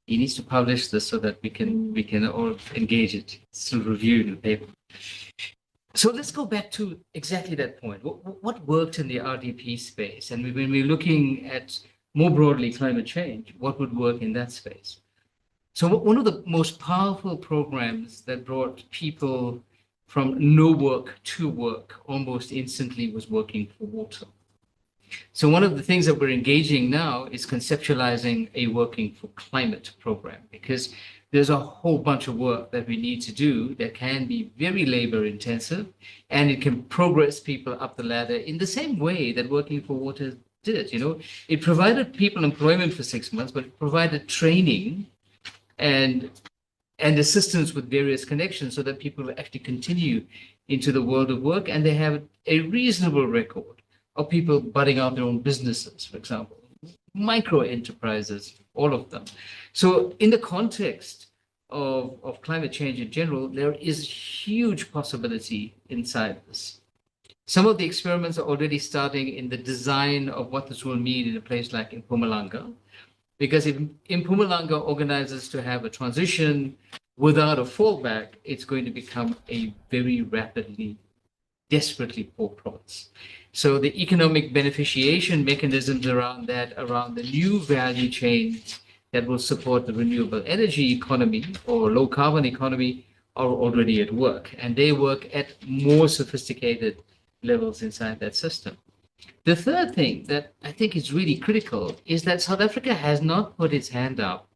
He needs to publish this so that we can all engage it. It's reviewed in the paper. So let's go back to exactly that point. What worked in the RDP space? And when we're looking at more broadly climate change, what would work in that space? So one of the most powerful programs that brought people from no work to work almost instantly was working for water. So one of the things that we're engaging now is conceptualizing a working for climate program, because there's a whole bunch of work that we need to do that can be very labor intensive, and it can progress people up the ladder in the same way that working for water did. You know, it provided people employment for 6 months, but it provided training and assistance with various connections so that people actually continue into the world of work, and they have a reasonable record of people budding out their own businesses, for example, micro enterprises, all of them. So in the context of climate change in general, there is huge possibility inside this. Some of the experiments are already starting in the design of what this will mean in a place like in Mpumalanga, because if Mpumalanga organizes to have a transition without a fallback, it's going to become a very rapidly desperately poor province. So the economic beneficiation mechanisms around that, around the new value chains that will support the renewable energy economy or low carbon economy are already at work, and they work at more sophisticated levels inside that system. The third thing that I think is really critical is that South Africa has not put its hand up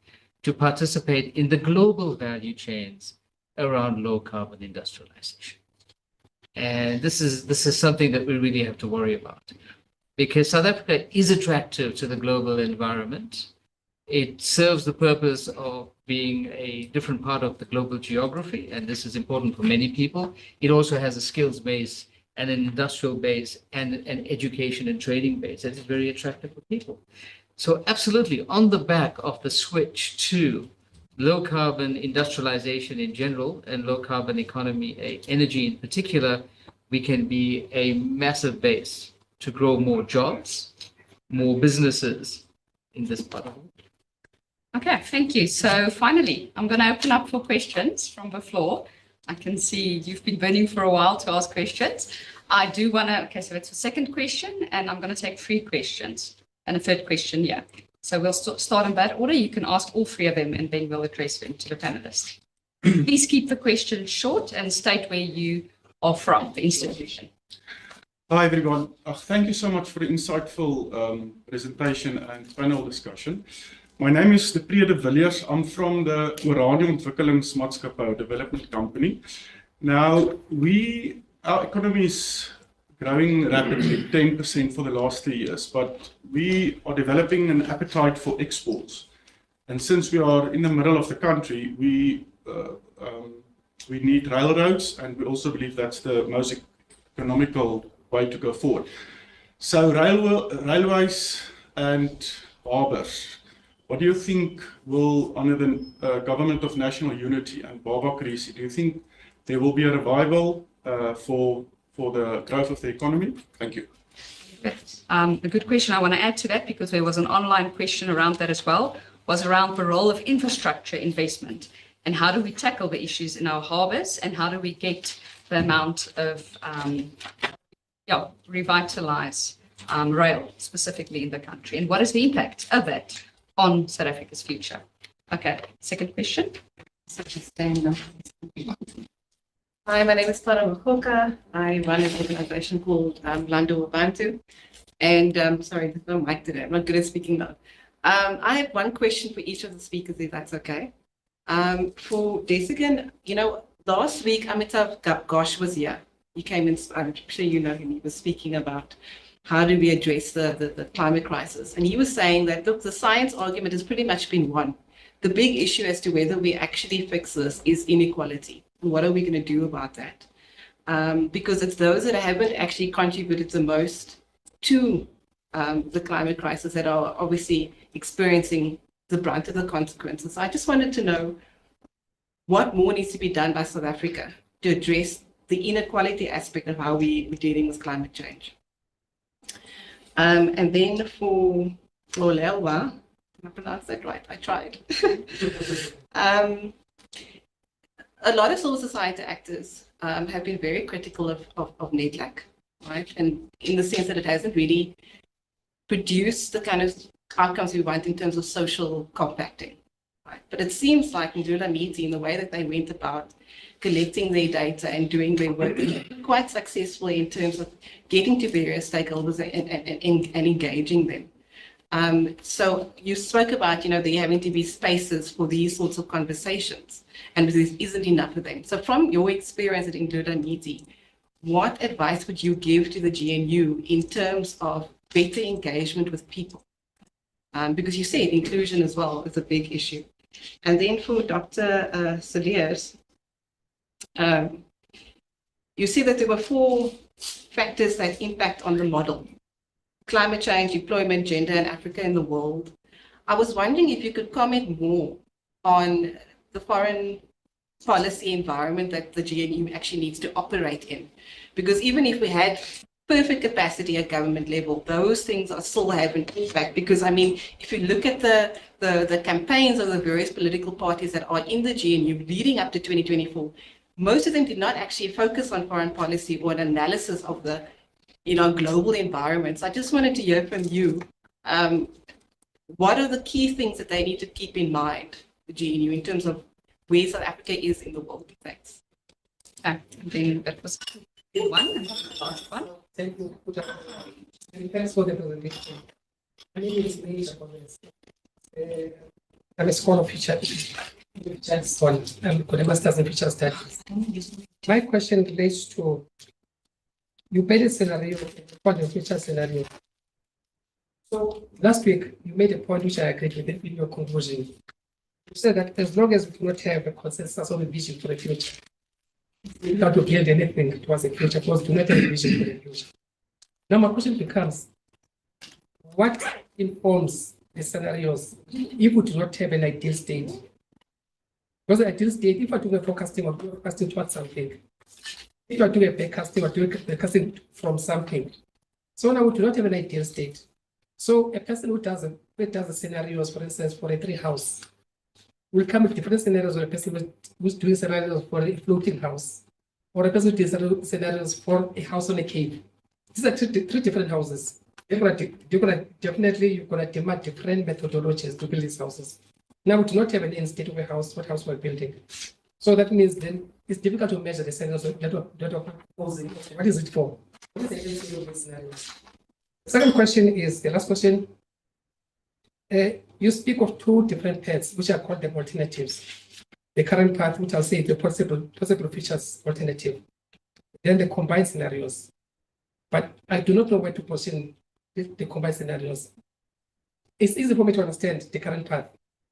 to participate in the global value chains around low carbon industrialization. And this is something that we really have to worry about, because South Africa is attractive to the global environment. It serves the purpose of being a different part of the global geography, and this is important for many people. It also has a skills base and an industrial base and an education and training base that is very attractive for people. So absolutely, on the back of the switch to low carbon industrialization in general and low carbon economy, energy in particular, we can be a massive base to grow more jobs, more businesses in this part of the world. Okay, thank you. So finally, I'm going to open up for questions from the floor. I can see you've been burning for a while to ask questions. I do want to, okay, so it's a second question, and I'm going to take 3 questions and a third question here. So we'll start in that order. You can ask all 3 of them, and then we'll address them to the panelists. Please keep the questions short and state where you are from, the institution. Hi everyone. Thank you so much for the insightful presentation and panel discussion. My name is De Villiers. I'm from the Oranje Ontwikkelingsmaatskappy Development Company. Now, our economy is growing rapidly, 10% for the last 3 years, but we are developing an appetite for exports. And since we are in the middle of the country, we need railroads, and we also believe that's the most economical way to go forward. So railways and harbors, what do you think will, under the Government of National Unity and Baba Krisi, do you think there will be a revival for the growth of the economy? Thank you. A good question I want to add to that, because there was an online question around that as well, was around the role of infrastructure investment and how do we tackle the issues in our harbors and how do we get the amount of revitalize rail specifically in the country, and what is the impact of that on South Africa's future? Okay, second question. Hi, my name is Clara Makoka. I run an organization called Lando Wabantu. And sorry, there's no mic today. I'm not good at speaking now. I have one question for each of the speakers, if that's okay. For Desigan, last week Amitav Ghosh was here. He came in, I'm sure you know him, he was speaking about how do we address the climate crisis. And he was saying that, look, the science argument has pretty much been won. The big issue as to whether we actually fix this is inequality. What are we going to do about that? Because it's those that haven't actually contributed the most to the climate crisis that are obviously experiencing the brunt of the consequences. So I just wanted to know what more needs to be done by South Africa to address the inequality aspect of how we're dealing with climate change. And then for Xolelwa, did I pronounce that right? I tried. A lot of civil society actors have been very critical of NEDLAC, right? And in the sense that it hasn't really produced the kind of outcomes we want in terms of social compacting, right? But it seems like Indlulamithi, in the way that they went about collecting their data and doing their work quite successfully in terms of getting to various stakeholders and engaging them. So you spoke about, there having to be spaces for these sorts of conversations, and there isn't enough of them. So from your experience at Indlulamithi, what advice would you give to the GNU in terms of better engagement with people? Because you said inclusion as well is a big issue. And then for Dr. Cilliers, you see that there were 4 factors that impact on the model: climate change, employment, gender, and Africa in the world. I was wondering if you could comment more on the foreign policy environment that the GNU actually needs to operate in. Because even if we had perfect capacity at government level, those things are still having an impact. Because, I mean, if you look at the campaigns of the various political parties that are in the GNU leading up to 2024, most of them did not actually focus on foreign policy or an analysis of the, global environments. I just wanted to hear from you. What are the key things that they need to keep in mind, the GNU, in terms of where South Africa is in the world? Thanks. Okay, then that was one and the last one. Thank you. Thanks for the presentation. My name is Alize. I'm a scholar of future studies. I'm got a master's in future studies. My question relates to you made a scenario, called the future scenario. So last week you made a point which I agreed with in your conclusion. You said that as long as we do not have a consensus or a vision for the future, we not to build anything towards the future because we do not have a vision for the future. Now my question becomes, what informs the scenarios if we do not have an ideal state? Because the ideal state, if I do a forecasting or forecasting towards something, if I do a backcasting or do a backcasting from something, so now we do not have an ideal state. So a person who does the scenarios, for instance, for a tree house, will come with different scenarios, or a person who's doing scenarios for a floating house, or a person who does scenarios for a house on a cave. These are three different houses. You're gonna demand different methodologies to build these houses. Now we do not have an end state of a house, what house we're building. So that means then it's difficult to measure the scenarios that are proposing. What is it for? What is the end state of the scenarios? The second question is, the last question. You speak of two different paths, which are called the alternatives. The current path, which I'll say is the possible features alternative. Then the combined scenarios. But I do not know where to position the combined scenarios. It's easy for me to understand the current path.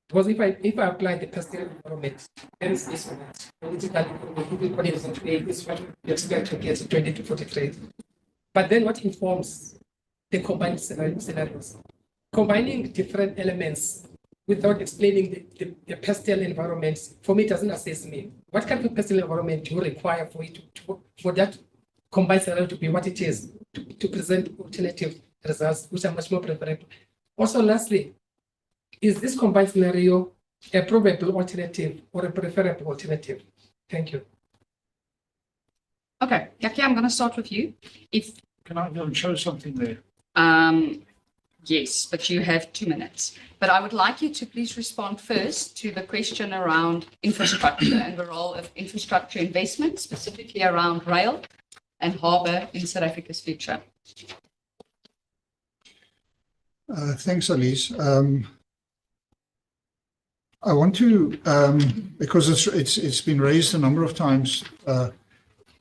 Because if I apply the pastoral environment, then it's this one. Is what we expect to get 20 to 43. But then what informs the combined scenarios? Combining different elements without explaining the pastoral environment, for me, doesn't assess me. What kind of pastoral environment do you require for it for that combined scenario to be what it is, to present alternative results, which are much more preferable? Also, lastly, is this combined scenario a probable alternative or a preferable alternative? Thank you. Okay, Jakkie, I'm going to start with you. Can I go and show something there? Yes, but you have 2 minutes. But I would like you to please respond first to the question around infrastructure and the role of infrastructure investment, specifically around rail and harbour in South Africa's future. Thanks, Alize. I want to, because it's been raised a number of times,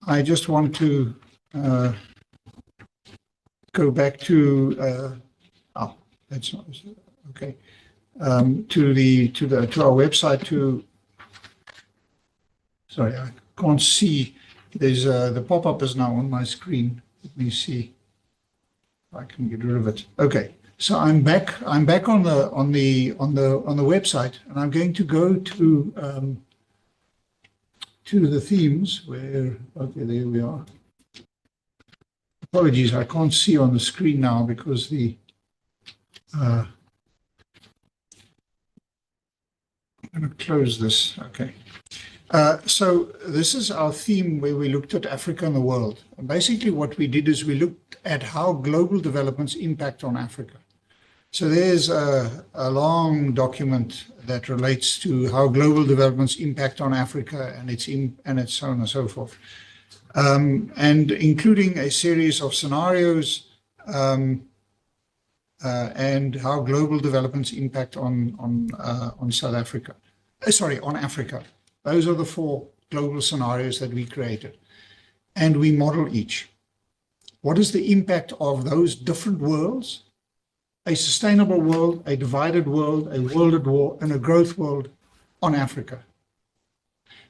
I just want to go back to that's not okay. To our website. Sorry, I can't see. There's the pop-up is now on my screen. Let me see if I can get rid of it. Okay. So I'm back on the website, and I'm going to go to the themes where, okay, there we are. Apologies, I can't see on the screen now because I'm going to close this. Okay. So this is our theme where we looked at Africa and the world. And basically what we did is we looked at how global developments impact on Africa. So there's a long document that relates to how global developments impact on Africa and its so on and so forth, and including a series of scenarios and how global developments impact on South Africa. On Africa. Those are the 4 global scenarios that we created, and we model each. What is the impact of those different worlds? A sustainable world, a divided world, a world at war, and a growth world on Africa.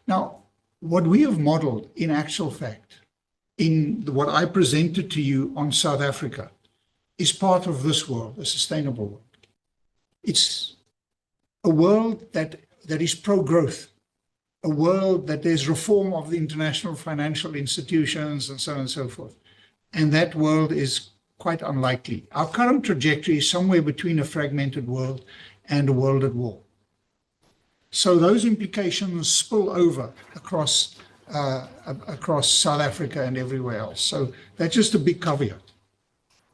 Now, what we have modeled in actual fact, in what I presented to you on South Africa, is part of this world, a sustainable world. It's a world that is pro-growth, a world that there's reform of the international financial institutions and so on and so forth. And that world is quite unlikely. Our current trajectory is somewhere between a fragmented world and a world at war. So those implications spill over across across South Africa and everywhere else. So that's just a big caveat.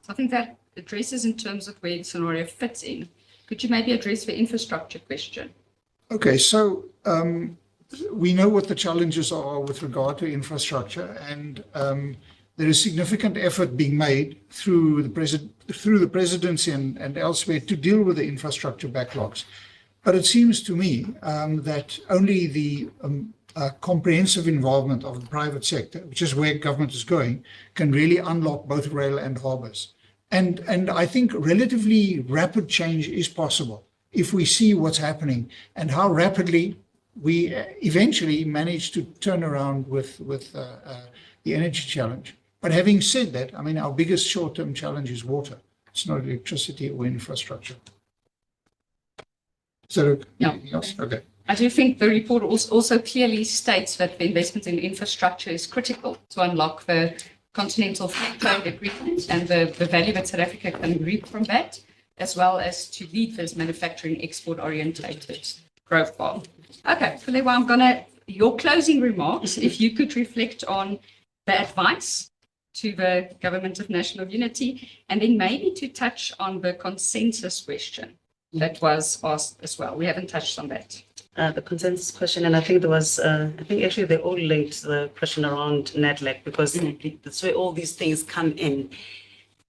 I think that addresses in terms of where the scenario fits in. Could you maybe address the infrastructure question? Okay, so we know what the challenges are with regard to infrastructure, and there is significant effort being made through the presidency and elsewhere to deal with the infrastructure backlogs. But it seems to me that only the comprehensive involvement of the private sector, which is where government is going, can really unlock both rail and harbours. And I think relatively rapid change is possible if we see what's happening and how rapidly we eventually manage to turn around with the energy challenge. But having said that, I mean, our biggest short-term challenge is water. It's not electricity or infrastructure. Is that okay? Yeah. Anything else? Okay. I do think the report also clearly states that the investment in infrastructure is critical to unlock the continental free trade agreement and the value that South Africa can reap from that, as well as to lead this manufacturing export-orientated growth path. Okay, Xolelwa, your closing remarks, if you could reflect on the advice to the Government of National Unity, and then maybe to touch on the consensus question that was asked as well. We haven't touched on that. The consensus question, and I think there was, I think actually they all linked the question around NEDLAC, because that's where all these things come in.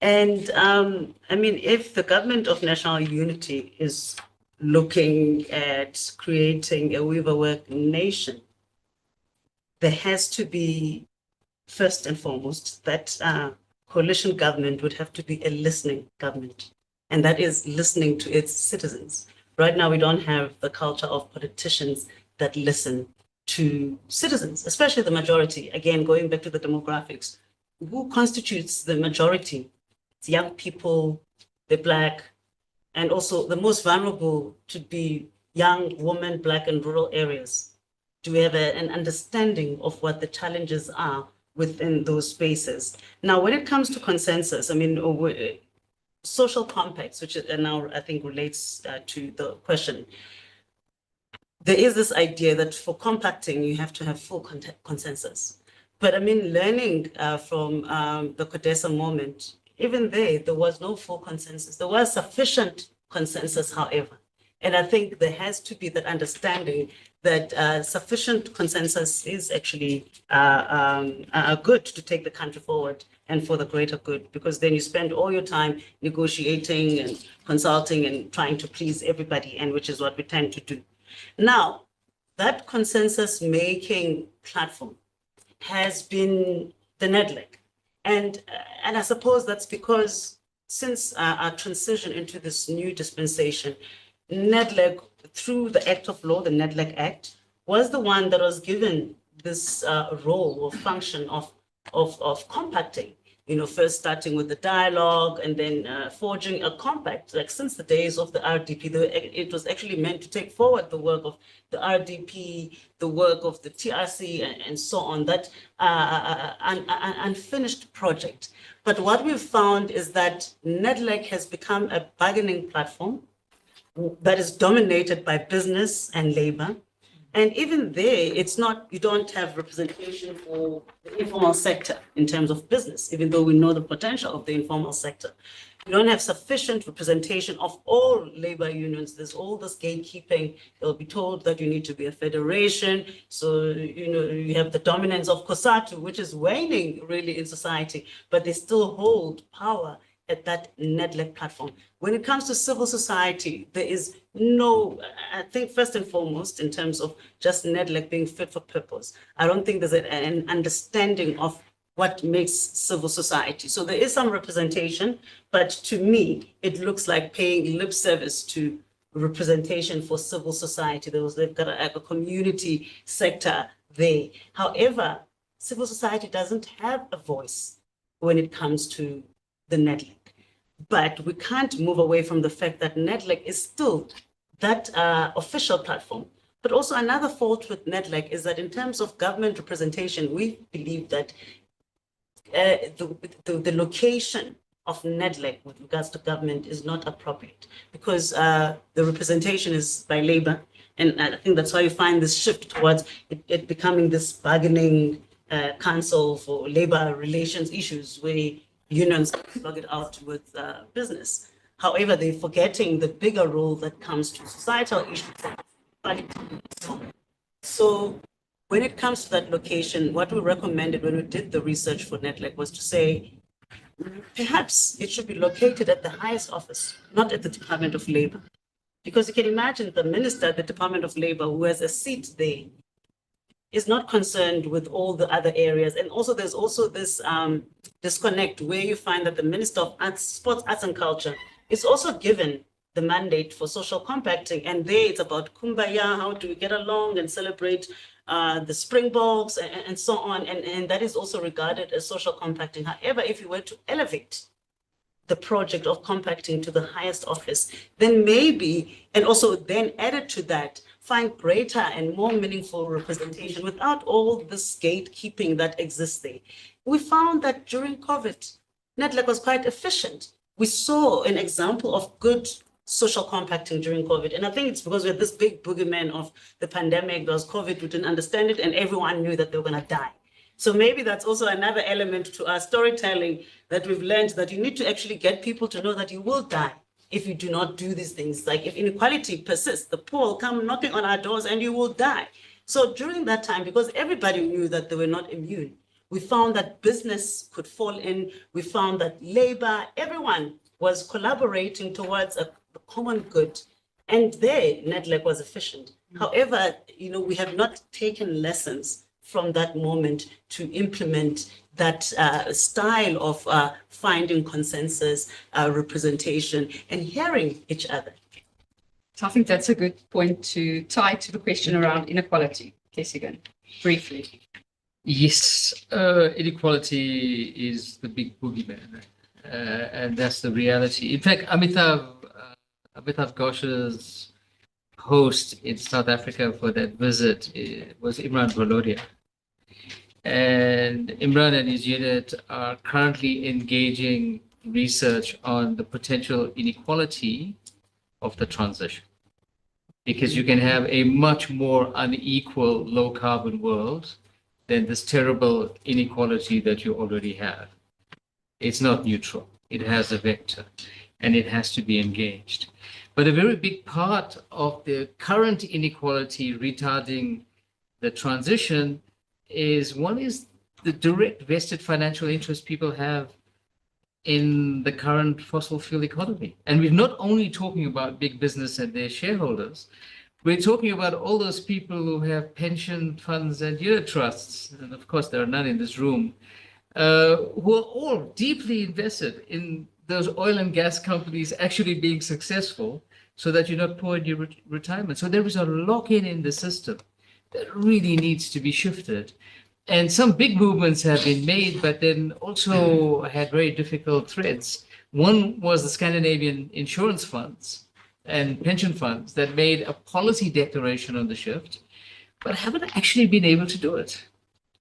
And I mean, if the Government of National Unity is looking at creating a weaver work nation, there has to be, first and foremost, that coalition government would have to be a listening government, and that is listening to its citizens. Right now, we don't have the culture of politicians that listen to citizens, especially the majority. Again, going back to the demographics, who constitutes the majority? It's young people, they're Black, and also the most vulnerable to be young women, Black and rural areas. Do we have an understanding of what the challenges are within those spaces? Now, when it comes to consensus, I mean, social compacts, which now I think relates to the question. There is this idea that for compacting, you have to have full consensus. But I mean, learning from the CODESA moment, even there was no full consensus. There was sufficient consensus, however. And I think there has to be that understanding that sufficient consensus is actually good to take the country forward and for the greater good, because then you spend all your time negotiating and consulting and trying to please everybody, and which is what we tend to do. Now, that consensus-making platform has been the NEDLAC. And I suppose that's because since our transition into this new dispensation, NEDLAC, through the Act of Law, the NEDLAC Act, was the one that was given this role or function of compacting, you know, first starting with the dialogue and then forging a compact. Like since the days of the RDP, it was actually meant to take forward the work of the RDP, the work of the TRC, and so on, that unfinished project. But what we've found is that NEDLAC has become a bargaining platform that is dominated by business and labor. And even there, it's not, you don't have representation for the informal sector in terms of business, even though we know the potential of the informal sector. You don't have sufficient representation of all labor unions. There's all this gatekeeping. They'll be told that you need to be a federation. So, you know, you have the dominance of COSATU, which is waning really in society, but they still hold power at that NEDLAC platform. When it comes to civil society, there is no, I think first and foremost, in terms of just NEDLAC being fit for purpose, I don't think there's an understanding of what makes civil society. So there is some representation, but to me, it looks like paying lip service to representation for civil society. They've got a community sector there. However, civil society doesn't have a voice when it comes to the NEDLAC. But we can't move away from the fact that NEDLAC is still that official platform. But also another fault with NEDLAC is that in terms of government representation, we believe that the location of NEDLAC with regards to government is not appropriate, because the representation is by labor, And I think that's why you find this shift towards it becoming this bargaining council for labor relations issues where unions slug it out with business. However, they're forgetting the bigger role that comes to societal issues. So when it comes to that location, what we recommended when we did the research for Netlec was to say, perhaps it should be located at the highest office, not at the Department of Labor. Because you can imagine the minister at the Department of Labor who has a seat there is not concerned with all the other areas. And also there's also this disconnect where you find that the Minister of Arts, Sports, Arts and Culture is also given the mandate for social compacting. And there it's about kumbaya, how do we get along and celebrate the Springboks and so on. And that is also regarded as social compacting. However, if you were to elevate the project of compacting to the highest office, then maybe, and also then added to that, find greater and more meaningful representation without all this gatekeeping that exists there. We found that during COVID, Netlec was quite efficient. We saw an example of good social compacting during COVID. And I think it's because we had this big boogeyman of the pandemic, there was COVID, we didn't understand it, and everyone knew that they were gonna die. So maybe that's also another element to our storytelling that we've learned, that you need to actually get people to know that you will die if you do not do these things. Like if inequality persists, the poor will come knocking on our doors and you will die. So during that time, because everybody knew that they were not immune, we found that business could fall in, we found that labor, everyone was collaborating towards a common good. And there, Netlec was efficient. However, we have not taken lessons from that moment to implement that style of finding consensus, representation, and hearing each other. So I think that's a good point to tie to the question around inequality. Kashe, briefly. Yes, inequality is the big boogeyman, and that's the reality. In fact, Amitav Ghosh's host in South Africa for that visit was Imran Valodia. And Imran and his unit are currently engaging research on the potential inequality of the transition. Because you can have a much more unequal low carbon world than this terrible inequality that you already have. It's not neutral. It has a vector and it has to be engaged. But a very big part of the current inequality retarding the transition is the direct vested financial interest people have in the current fossil fuel economy. And we're not only talking about big business and their shareholders, we're talking about all those people who have pension funds and unit trusts, and of course there are none in this room, who are all deeply invested in those oil and gas companies actually being successful so that you're not poor in your retirement. So there is a lock-in in the system that really needs to be shifted. And some big movements have been made, but then also had very difficult threads. One was the Scandinavian insurance funds and pension funds that made a policy declaration on the shift, but haven't actually been able to do it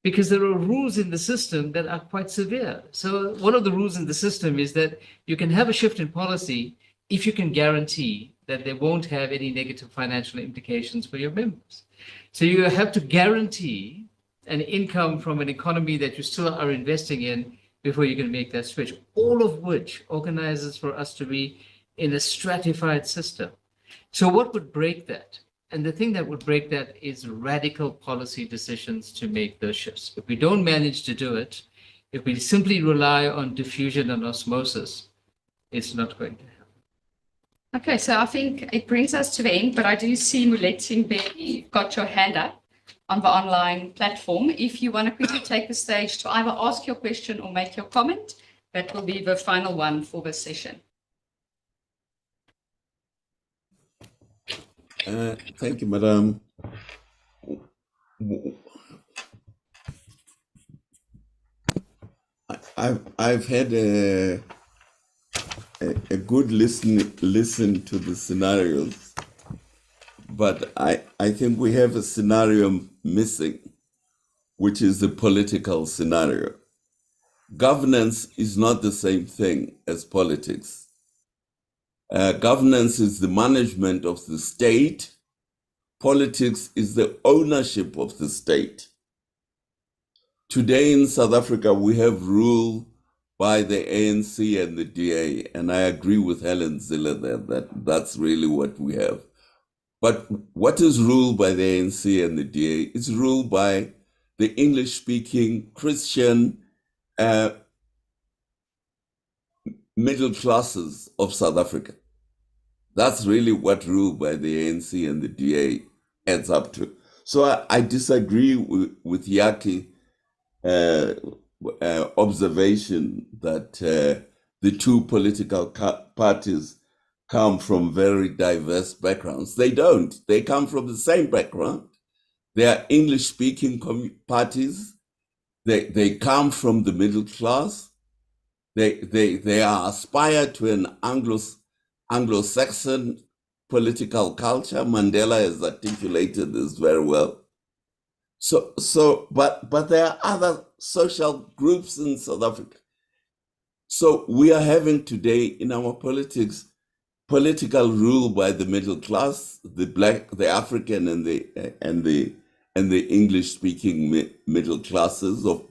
because there are rules in the system that are quite severe. So one of the rules in the system is that you can have a shift in policy if you can guarantee that they won't have any negative financial implications for your members. So you have to guarantee an income from an economy that you still are investing in before you can make that switch, all of which organizes for us to be in a stratified system. So what would break that? And the thing that would break that is radical policy decisions to make those shifts. If we don't manage to do it, if we simply rely on diffusion and osmosis, it's not going to happen. Okay, so I think it brings us to the end, but I do see Muletsi got your hand up on the online platform. If you want to quickly take the stage to either ask your question or make your comment, that will be the final one for this session. Thank you, Madam. I've had a good listen to the scenarios, but I think we have a scenario missing, which is the political scenario. Governance is not the same thing as politics. Governance is the management of the state. politics is the ownership of the state. Today in South Africa, we have rule by the ANC and the DA, and I agree with Helen Zille there that that's really what we have. But what is ruled by the ANC and the DA is ruled by the English-speaking Christian middle classes of South Africa. That's really what ruled by the ANC and the DA adds up to. So I disagree with Jakkie observation that the two political parties come from very diverse backgrounds. They don't. They come from the same background. They are English-speaking parties. They come from the middle class. They are aspire to an Anglo-Saxon political culture. Mandela has articulated this very well. But there are other social groups in South Africa. So we are having today in our politics political rule by the middle class, the Black, the African, and the English-speaking middle classes of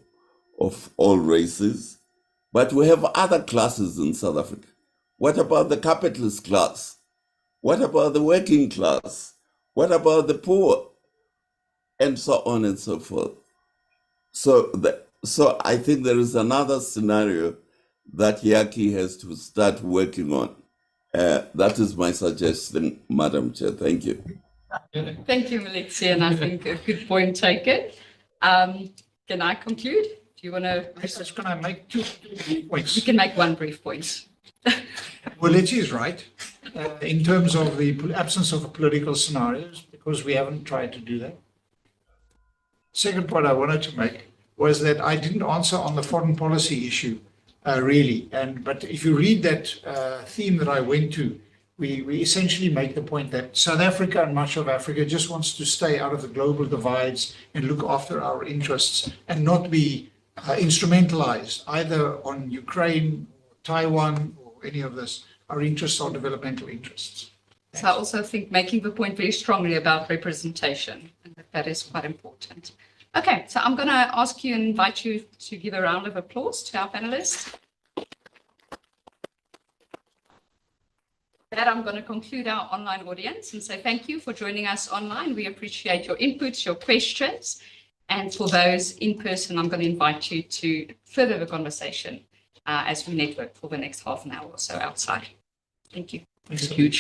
all races. But we have other classes in South Africa. What about the capitalist class? What about the working class? What about the poor? And so on and so forth. So I think there is another scenario that Jakkie has to start working on. That is my suggestion, Madam Chair. Thank you. Thank you, Melixi, and I think a good point taken. Can I conclude? Do you want to? Just can I make two brief points? You can make one brief point. Melixi is right in terms of the absence of political scenarios, because we haven't tried to do that. Second point I wanted to make was that I didn't answer on the foreign policy issue, really. But if you read that theme that I went to, we essentially make the point that South Africa and much of Africa just wants to stay out of the global divides and look after our interests and not be instrumentalized either on Ukraine, Taiwan, or any of this. Our interests are developmental interests. So I also think making the point very strongly about representation, and that is quite important. Okay, so I'm going to ask you and invite you to give a round of applause to our panelists. That I'm going to conclude our online audience and say thank you for joining us online. We appreciate your inputs, your questions. And for those in person, I'm going to invite you to further the conversation as we network for the next half an hour or so outside. Thank you. Thank you.